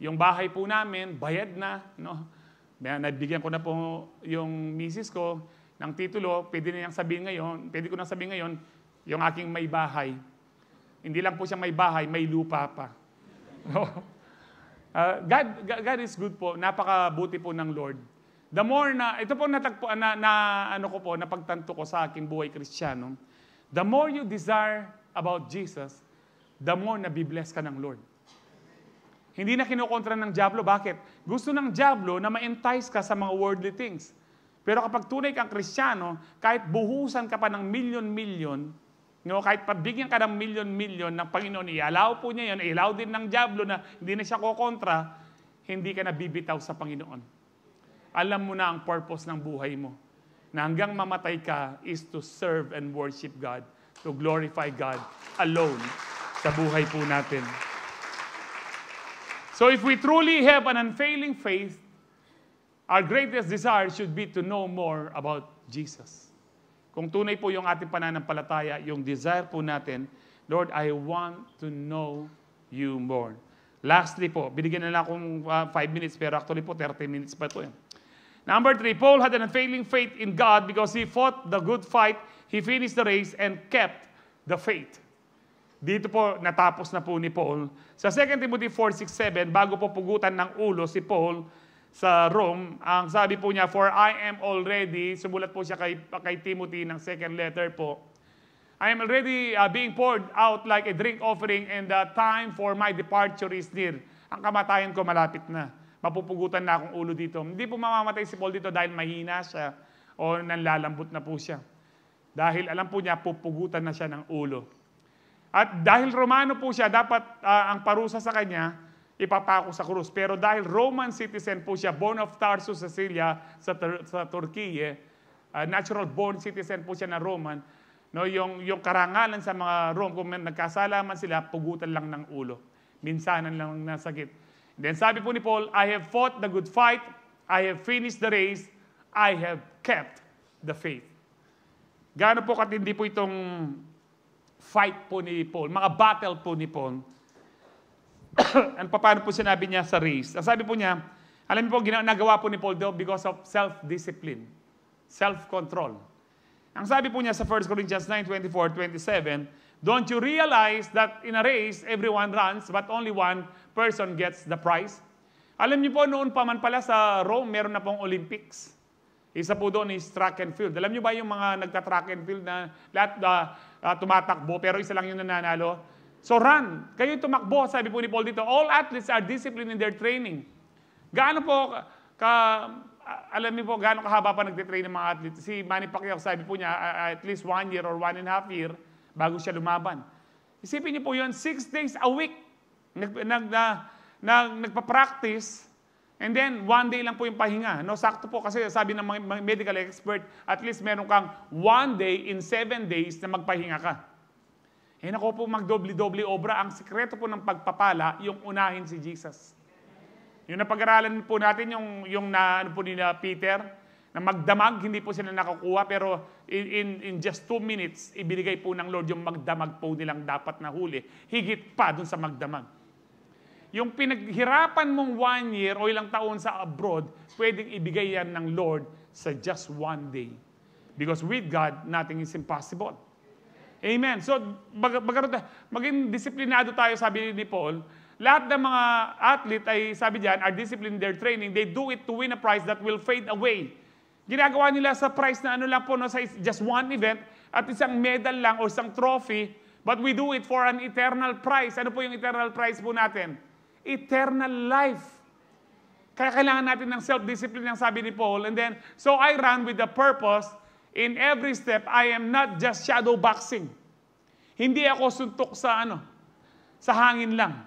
Yung bahay po namin, bayad na. No? Nabigyan ko na po yung misis ko ng titulo, pwede ko nang sabihin ngayon, yung aking may bahay. Hindi lang po siya may bahay, may lupa pa. God is good po. Napakabuti po ng Lord. The more na, ito po natagpuan napagtanto ko sa aking buhay Kristiyano, the more you desire about Jesus, the more na be-bless ka ng Lord. Hindi na kinokontra ng Diablo. Bakit? Gusto ng Diablo na ma-entice ka sa mga worldly things. Pero kapag tunay kang Kristiyano, kahit buhusan ka pa ng milyon-milyon, kahit pabigyan ka ng milyon-milyon ng Panginoon, i-allow po niya yun, i-allow din ng Diablo na hindi na siya kokontra, hindi ka nabibitaw sa Panginoon. Alam mo na ang purpose ng buhay mo. Na hanggang mamatay ka is to serve and worship God, to glorify God alone sa buhay po natin. So if we truly have an unfailing faith, our greatest desire should be to know more about Jesus. Kung tunay po yung ating pananampalataya, yung desire po natin, Lord, I want to know you more. Lastly po, binigyan na lang akong 5 minutes, pero actually po 30 minutes pa ito. Number 3, Paul had an unfailing faith in God because he fought the good fight, he finished the race, and kept the faith. Dito po, natapos na po ni Paul. Sa 2 Timothy 4:6-7, bago po pugutan ng ulo si Paul sa Rome, ang sabi po niya, for I am already, sumulat po siya kay Timothy ng second letter po, I am already being poured out like a drink offering and the time for my departure is near. Ang kamatayan ko malapit na. Mapupugutan na akong ulo dito. Hindi po mamamatay si Paul dito dahil mahina siya o nanlalambot na po siya. Dahil alam po niya, pupugutan na siya ng ulo. At dahil Romano po siya, dapat ang parusa sa kanya, ipapako sa krus. Pero dahil Roman citizen po siya, born of Tarsus, Sicilia, sa Turkey, natural born citizen po siya na Roman, no, yung karangalan sa mga Rome, kung nagkasala man sila, pugutan lang ng ulo. Minsanan lang na sakit. Then sabi po ni Paul, I have fought the good fight, I have finished the race, I have kept the faith. Gaano po katindi po itong fight po ni Paul, mga battle po ni Paul. Ano paano po sinabi niya sa race? Ang sabi po niya, alam niyo po, nagawa po ni Paul daw because of self-discipline, self-control. Ang sabi po niya sa 1 Corinthians 9:24-27, don't you realize that in a race, everyone runs, but only one person gets the prize? Alam niyo po, noon pa man pala sa Rome, meron na pong Olympics. Isa po doon is track and field. Alam niyo ba yung mga nagka-track and field na lahat tumatakbo, pero isa lang yung nananalo? So run. Kayo tumakbo, sabi po ni Paul dito, all athletes are disciplined in their training. Gaano po, alam niyo po, gaano kahaba pa nagtitrain ng mga athletes? Si Manny Pacquiao, sabi po niya, at least 1 year or 1.5 year bago siya lumaban. Isipin niyo po yun, 6 days a week nagpa-practice. And then, 1 day lang po yung pahinga. No, sakto po kasi sabi ng mga medical expert, at least meron kang 1 day in 7 days na magpahinga ka. Eh naku po, magdobli-dobli obra. Ang sikreto po ng pagpapala, yung unahin si Jesus. Yung napag-aralan po natin, yung ano po ni Peter, na magdamag, hindi po sila nakakuha, pero in just 2 minutes, ibinigay po ng Lord yung magdamag po nilang dapat na huli. Higit pa dun sa magdamag. Yung pinaghirapan mong 1 year o ilang taon sa abroad, pwedeng ibigay yan ng Lord sa just 1 day. Because with God, nothing is impossible. Amen. So, maging disiplinado tayo, sabi ni Paul. Lahat ng mga athlete ay, sabi diyan, are disciplined in their training. They do it to win a prize that will fade away. Ginagawa nila sa prize na ano lang po, no, sa just one event, at isang medal lang o isang trophy, but we do it for an eternal prize. Ano po yung eternal prize po natin? Eternal life. Kaya kailangan natin ng self-discipline, ang sabi ni Paul. And then, so I run with the purpose, in every step, I am not just shadow boxing. Hindi ako suntok sa sa hangin lang.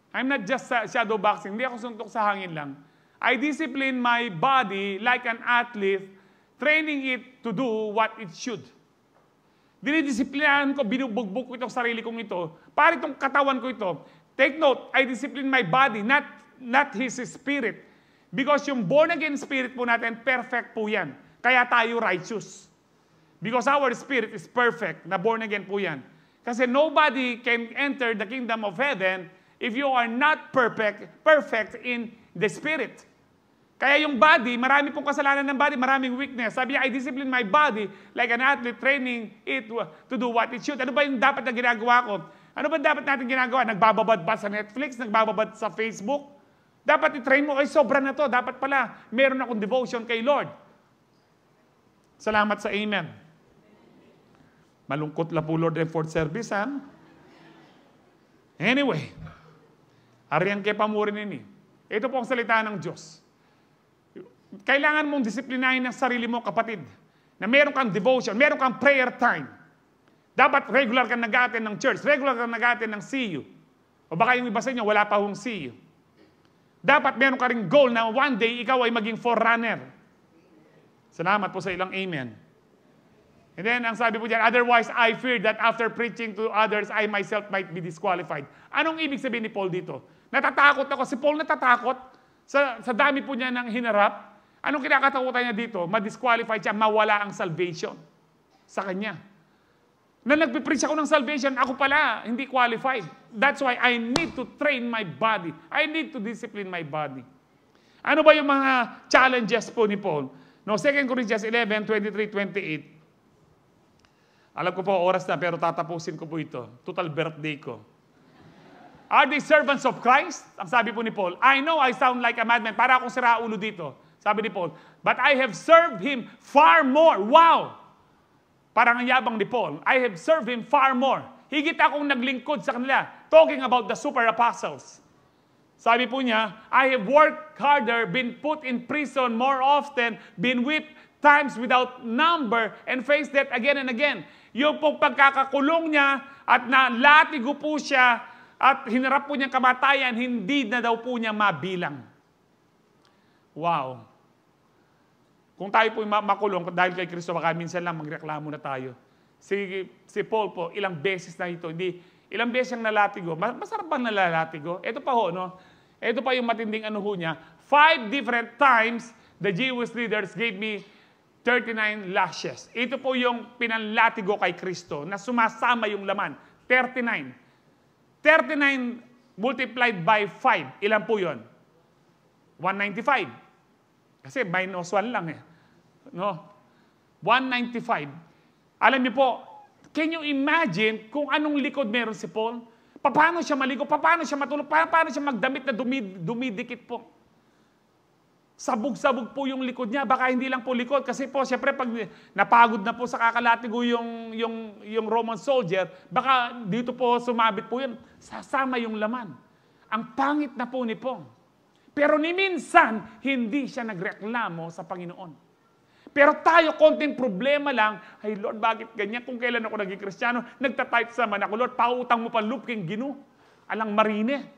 I'm not just shadow boxing. Hindi ako suntok sa hangin lang. I discipline my body like an athlete, training it to do what it should. Dinidisiplinahan ko, binubugbog ko itong sarili kong ito. Para itong katawan ko ito. Take note, I discipline my body, not his spirit. Because yung born-again spirit po natin, perfect po yan. Kaya tayo righteous. Because our spirit is perfect, na born-again po yan. Kasi nobody can enter the kingdom of heaven if you are not perfect in the spirit. Kaya yung body, marami pong kasalanan ng body, maraming weakness. Sabi niya, I discipline my body like an athlete training it to do what it should. Ano ba yung dapat na ginagawa ko? Ano ba dapat natin ginagawa? Nagbababad ba sa Netflix? Nagbababad sa Facebook? Dapat i-train mo, ay sobra na to. Dapat pala, meron akong devotion kay Lord. Salamat sa amen. Malungkot lang po Lord and fourth service, ha? Anyway, ariyan kay pamurin ini. Ito po ang salita ng Diyos. Kailangan mong disiplinahin ang sarili mo, kapatid, na meron kang devotion, meron kang prayer time. Dapat regular kang nag-attend ng church, regular kang nag-attend ng CU. O baka yung iba sa inyo, wala pa hong CU. Dapat meron ka ring goal na one day ikaw ay maging forerunner. Salamat po sa ilang amen. And then, ang sabi po dyan, otherwise, I fear that after preaching to others, I myself might be disqualified. Anong ibig sabihin ni Paul dito? Natatakot ako. Si Paul natatakot sa dami po niya ng hinarap. Anong kinakatakutan niya dito? Ma-disqualified siya, mawala ang salvation sa kanya. Na nagpipreach ako ng salvation, ako pala, hindi qualified. That's why I need to train my body. I need to discipline my body. Ano ba yung mga challenges po ni Paul? No, 2 Corinthians 11, 23, 28. Alam ko po, oras na, pero tatapusin ko po ito. Total birthday ko. Are they servants of Christ? Ang sabi po ni Paul, I know I sound like a madman. Para akong siraulo dito. Sabi ni Paul, but I have served him far more. Wow! Parang ang yabang ni Paul. I have served him far more. Higit akong naglingkod sa kanila. Talking about the super apostles. Sabi po niya, I have worked harder, been put in prison more often, been whipped times without number, and faced death again and again. Yung pong pagkakakulong niya at nalatigo po siya at hinarap po niyang kamatayan, hindi na daw po niya mabilang. Wow. Kung tayo po makulong dahil kay Kristo, baka minsan lang magreklamo na tayo. Si Paul po, ilang beses na ito. Ilang beses siyang nalatigo. Masarap bang nalalatigo? Ito pa ho, no? Ito pa yung matinding ano ho niya. 5 different times, the Jewish leaders gave me 39 lashes. Ito po yung pinanlatigo kay Kristo na sumasama yung laman. 39. 39 multiplied by 5. Ilan po yun? 195. Kasi minus 1 lang eh. No? 195. Alam niyo po, can you imagine kung anong likod meron si Paul? Paano siya maligo? Paano siya matulog? Paano siya magdamit na dumidikit po? Sabog-sabog po yung likod niya. Baka hindi lang po likod. Kasi po, siyempre, pag napagod na po sa kakalatigo yung Roman soldier, baka dito po sumabit po yun. Sasama yung laman. Ang pangit na po ni Paul. Pero ni minsan, hindi siya nagreklamo sa Panginoon. Pero tayo, konting problema lang, ay Lord, bakit ganyan? Kung kailan ako naging Kristiyano, nagtatype sa man ako, Lord, pautang mo pa lupking ginu. Alang marine.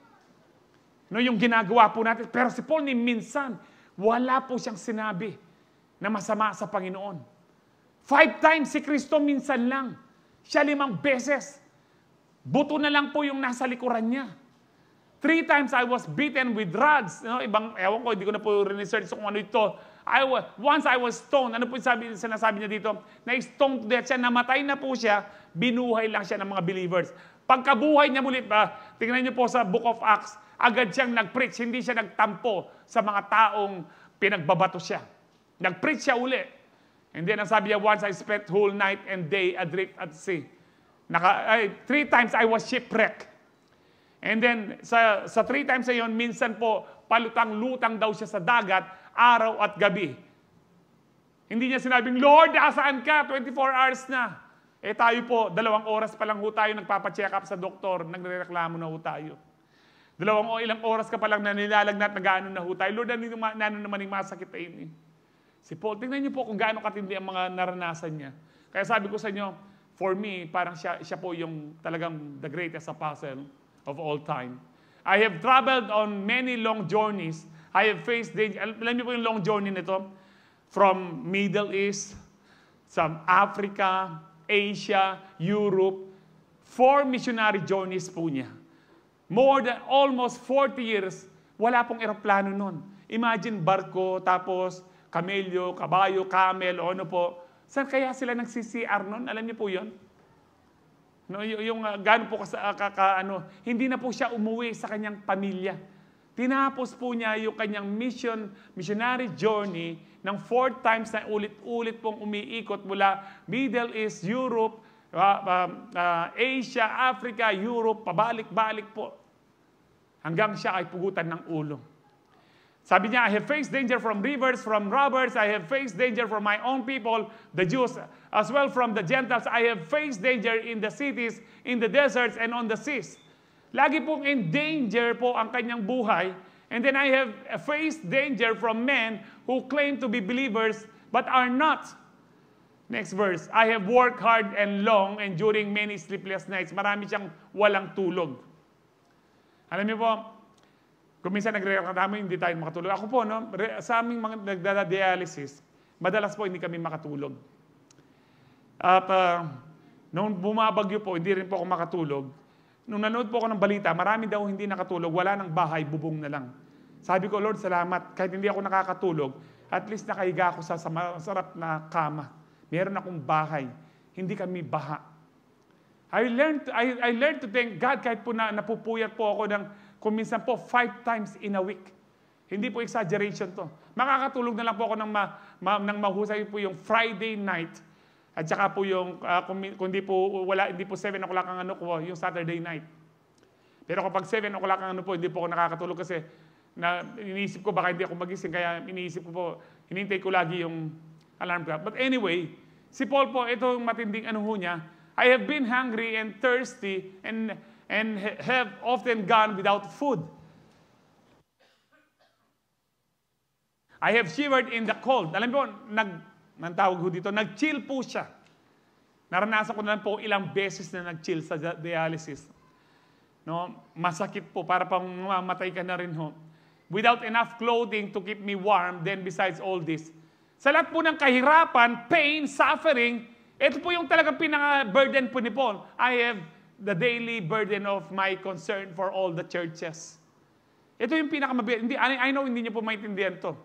No, yung ginagawa po natin. Pero si Paul ni minsan, wala po siyang sinabi na masama sa Panginoon. 5 times si Kristo, minsan lang. Siya 5 beses. Buto na lang po yung nasa likuran niya. 3 times I was beaten with rods. No, ewan ko, hindi ko na po research kung ano ito. Once I was stoned. Ano po sinasabi niya dito? Na-stoned to death siya, namatay na po siya, binuhay lang siya ng mga believers. Pagkabuhay niya muli, tingnan niyo po sa Book of Acts, agad siyang nag-preach, hindi siya nagtampo sa mga taong pinagbabato siya. Nag-preach siya uli. And then, ang sabi niya, once I spent whole night and day adrift at sea. 3 times I was shipwrecked. And then, sa 3 times na yun, minsan po, palutang-lutang daw siya sa dagat, araw at gabi. Hindi niya sinabing, Lord, nasaan ka? 24 hours na. Eh tayo po, 2 oras pa lang ho tayo nagpapacheck up sa doktor, nagrereklamo na ho tayo. 2 ilang oras ka pa lang na nilalagnat, nag-ano na ho tayo. Lord, ano naman yung masakit na ini? Si Paul, tingnan niyo po kung gaano katindi ang mga naranasan niya. Kaya sabi ko sa inyo, for me, parang siya po yung talagang the greatest apostle of all time. I have traveled on many long journeys. I have faced danger. Alam niyo po yung long journey nito? From Middle East, some Africa, Asia, Europe. 4 missionary journeys po niya. More than almost 40 years, wala pong eroplano nun. Imagine barko, tapos kamelyo, kabayo, camel, o ano po. Saan kaya sila nagsi-CR nun? Alam niyo po yun? No, yung gaano po hindi na po siya umuwi sa kanyang pamilya. Tinapos po niya yung kanyang missionary journey ng 4 times na ulit-ulit pong umiikot mula Middle East, Europe, Asia, Africa, Europe, pabalik-balik po. Hanggang siya ay pugutan ng ulo. Sabi niya, I have faced danger from rivers, from robbers. I have faced danger from my own people, the Jews, as well from the Gentiles. I have faced danger in the cities, in the deserts, and on the seas. Lagi pong in danger po ang kanyang buhay. And then I have faced danger from men who claim to be believers but are not. Next verse, I have worked hard and long, enduring many sleepless nights. Marami siyang walang tulog. Alam niyo po, kung minsan nagre-reklamo, hindi tayo makatulog. Ako po, no, sa aming mga nagdadialysis, madalas po hindi kami makatulog. At nung bumabagyo po, hindi rin po ako makatulog. Nung nanood po ako ng balita, marami daw hindi nakatulog, wala nang bahay, bubong na lang. Sabi ko, Lord, salamat. Kahit hindi ako nakakatulog, at least nakahiga ako sa masarap na kama. Meron akong bahay. Hindi kami baha. I learned to thank God kahit po napupuyat po ako ng kung minsan po 5 times in a week. Hindi po exaggeration to. Makakatulog na lang po ako ng mahusay po yung Friday night. At saka po yung, kung hindi po 7 o'clock ang ano ko, yung Saturday night. Pero kapag 7 o'clock ang ano po, hindi po ako nakakatulog kasi iniisip ko baka hindi ako magising. Kaya iniisip ko po, hinintay ko lagi yung alarm clock. But anyway, si Paul po, itong matinding ano ho niya, I have been hungry and thirsty and have often gone without food. I have shivered in the cold. Alam mo, tawag ho dito, nag-chill po siya. Naranasan ko na lang po ilang beses na nag-chill sa dialysis. No? Masakit po, para pang mamatay ka na rin ho. Without enough clothing to keep me warm, then besides all this. Sa lahat po ng kahirapan, pain, suffering, ito po yung talagang pinaka-burden po ni Paul. I have the daily burden of my concern for all the churches. Ito yung pinaka-mabigat. I know hindi niyo po maintindihan to.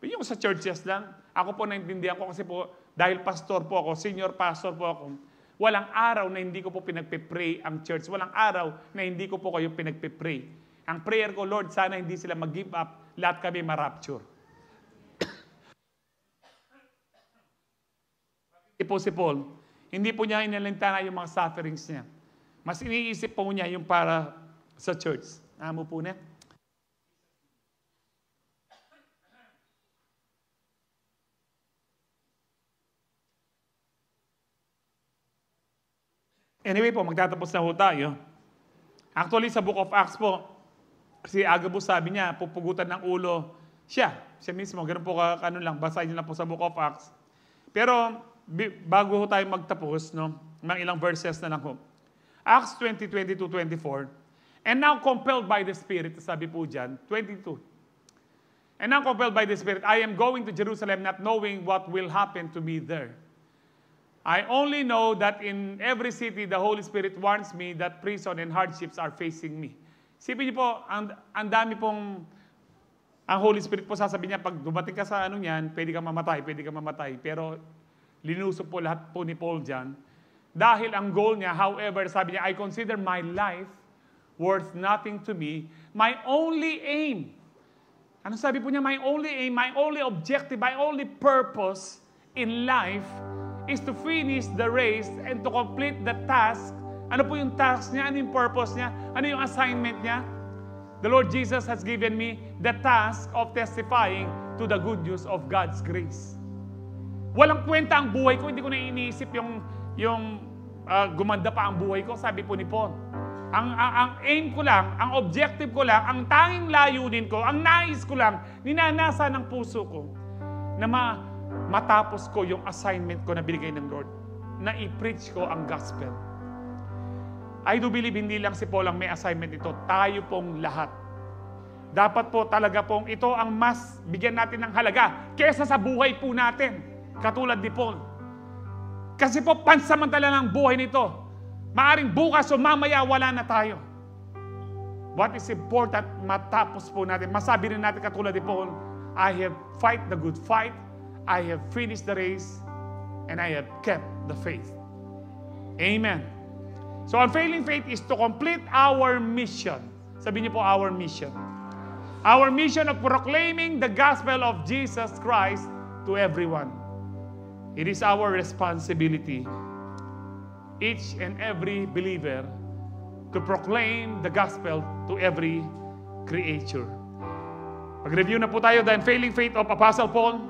Yung sa churches lang, ako po naintindihan ko kasi po, dahil pastor po ako, senior pastor po ako, walang araw na hindi ko po pinagpe-pray ang church. Walang araw na hindi ko po kayo pinagpe-pray. Ang prayer ko, Lord, sana hindi sila mag-give up, lahat kami ma-rapture. Po si Paul, hindi po niya inalintana yung mga sufferings niya. Mas iniisip po niya yung para sa church. Amo po na. Anyway po, magtatapos na ho tayo. Actually, sa Book of Acts po, si Agabus sabi niya, pupugutan ng ulo siya mismo. Ganun po basahin niyo lang po sa Book of Acts. Pero, bago ho tayo magtapos, no, mga ilang verses na lang ho. Acts 20:22-24. And now compelled by the Spirit, sabi po dyan, 22. And now compelled by the Spirit, I am going to Jerusalem not knowing what will happen to me there. I only know that in every city, the Holy Spirit warns me that prison and hardships are facing me. Sipin niyo po, ang dami pong, ang Holy Spirit po sasabihin niya, pag dumating ka sa ano niyan, pwede ka mamatay. Pero linusok po lahat po ni Paul dyan. Dahil ang goal niya, however, sabi niya, I consider my life worth nothing to me. My only aim. Ano sabi po niya? My only aim, my only objective, my only purpose in life is to finish the race and to complete the task. Ano po yung task niya? Ano yung purpose niya? Ano yung assignment niya? The Lord Jesus has given me the task of testifying to the good news of God's grace. Walang kwenta ang buhay ko, hindi ko na iniisip yung gumanda pa ang buhay ko, sabi po ni Paul. Ang aim ko lang, ang objective ko lang, ang tanging layunin ko, ang nais ko lang, ninanasa ng puso ko, na matapos ko yung assignment ko na binigay ng Lord, na i-preach ko ang gospel. I do believe hindi lang si Paul ang may assignment ito, tayo pong lahat. Dapat po talaga pong ito ang mas bigyan natin ng halaga kesa sa buhay po natin. Katulad ni Paul. Kasi po, pansamantala ng buhay nito. Maaring bukas o mamaya, wala na tayo. What is important, matapos po natin. Masabi rin natin katulad ni Paul, I have fight the good fight, I have finished the race, and I have kept the faith. Amen. So, unfailing faith is to complete our mission. Sabihin niyo po, our mission. Our mission of proclaiming the gospel of Jesus Christ to everyone. It is our responsibility, each and every believer, to proclaim the gospel to every creature. Mag-review na po tayo, the unfailing faith of Apostle Paul.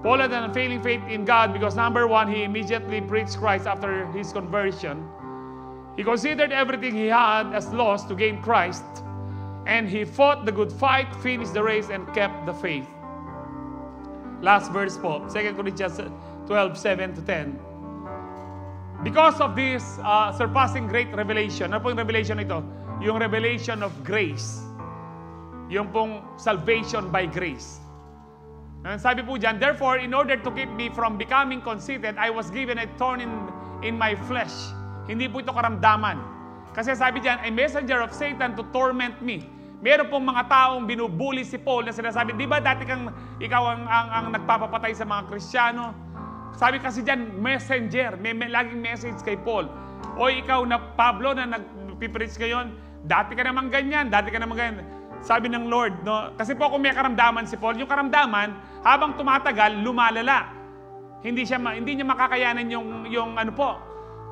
Paul had an unfailing faith in God because number one, he immediately preached Christ after his conversion. He considered everything he had as loss to gain Christ, and he fought the good fight, finished the race, and kept the faith. Last verse po, 2 Corinthians 12:7-10. Because of this surpassing great revelation, ano po yung revelation ito? Yung revelation of grace. Yung pong salvation by grace. Sabi po dyan, therefore, in order to keep me from becoming conceited, I was given a thorn in my flesh. Hindi po ito karamdaman. Kasi sabi dyan, a messenger of Satan to torment me. Meron pong mga taong binubuli si Paul na sinasabi, di ba dati ikaw ang nagpapapatay sa mga Kristiyano? Sabi kasi dyan, messenger. May laging message kay Paul. O ikaw na Pablo na nagpipreach ngayon, dati ka naman ganyan, dati ka naman ganyan. Sabi ng Lord, no? Kasi po kung may karamdaman si Paul, yung karamdaman, habang tumatagal, lumalala. Hindi niya makakayanan yung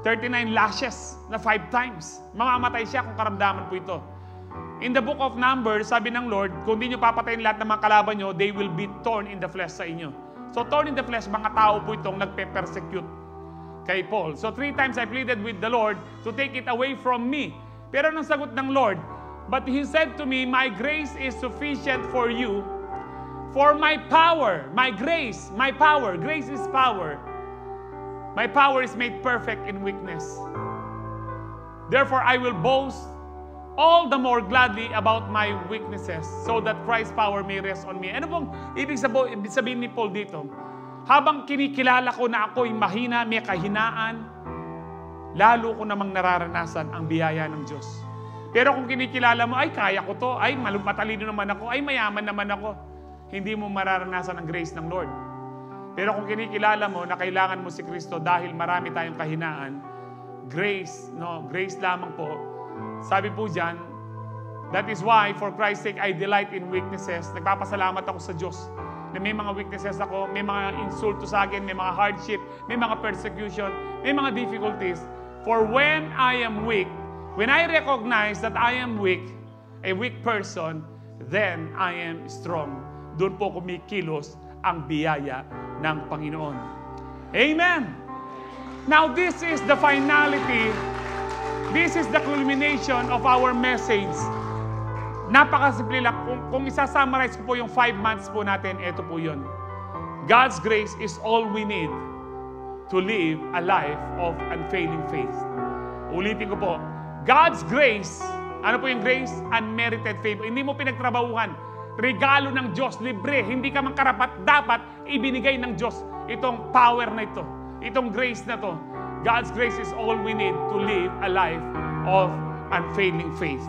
39 lashes na 5 times. Mamamatay siya kung karamdaman po ito. In the book of Numbers, sabi ng Lord, kung di nyo papatayin lahat ng mga kalaban nyo, they will be torn in the flesh sa inyo. So, torn in the flesh, mga tao po itong nagpe-persecute kay Paul. So, 3 times I pleaded with the Lord to take it away from me. Pero nang sagot ng Lord, but He said to me, my grace is sufficient for you, for my power, my grace, my power, grace is power. My power is made perfect in weakness. Therefore, I will boast all the more gladly about my weaknesses, so that Christ's power may rest on me. Ano pong ibig sabihin ni Paul dito? Habang kinikilala ko na ako'y mahina, may kahinaan, lalo ko namang nararanasan ang biyaya ng Diyos. Pero kung kinikilala mo, ay kaya ko to, ay matalino naman ako, ay mayaman naman ako, hindi mo mararanasan ang grace ng Lord. Pero kung kinikilala mo na kailangan mo si Kristo dahil marami tayong kahinaan, grace lamang po. Sabi po dyan, that is why, for Christ's sake, I delight in weaknesses. Nagpapasalamat ako sa Diyos na may mga weaknesses ako, may mga insulto sa akin, may mga hardship, may mga persecution, may mga difficulties. For when I am weak, when I recognize that I am weak, a weak person, then I am strong. Doon po kumikilos ang biyaya ng Panginoon. Amen! Now, this is the finality. This is the culmination of our message. Napakasimple lang. Kung isa-summarize ko po yung 5 months po natin, ito po yun. God's grace is all we need to live a life of unfailing faith. Ulitin ko po. God's grace, ano po yung grace? Unmerited favor. Hindi mo pinagtrabahuhan. Regalo ng Diyos, libre. Hindi ka man karapat, dapat ibinigay ng Diyos itong power na ito. Itong grace na to. God's grace is all we need to live a life of unfailing faith.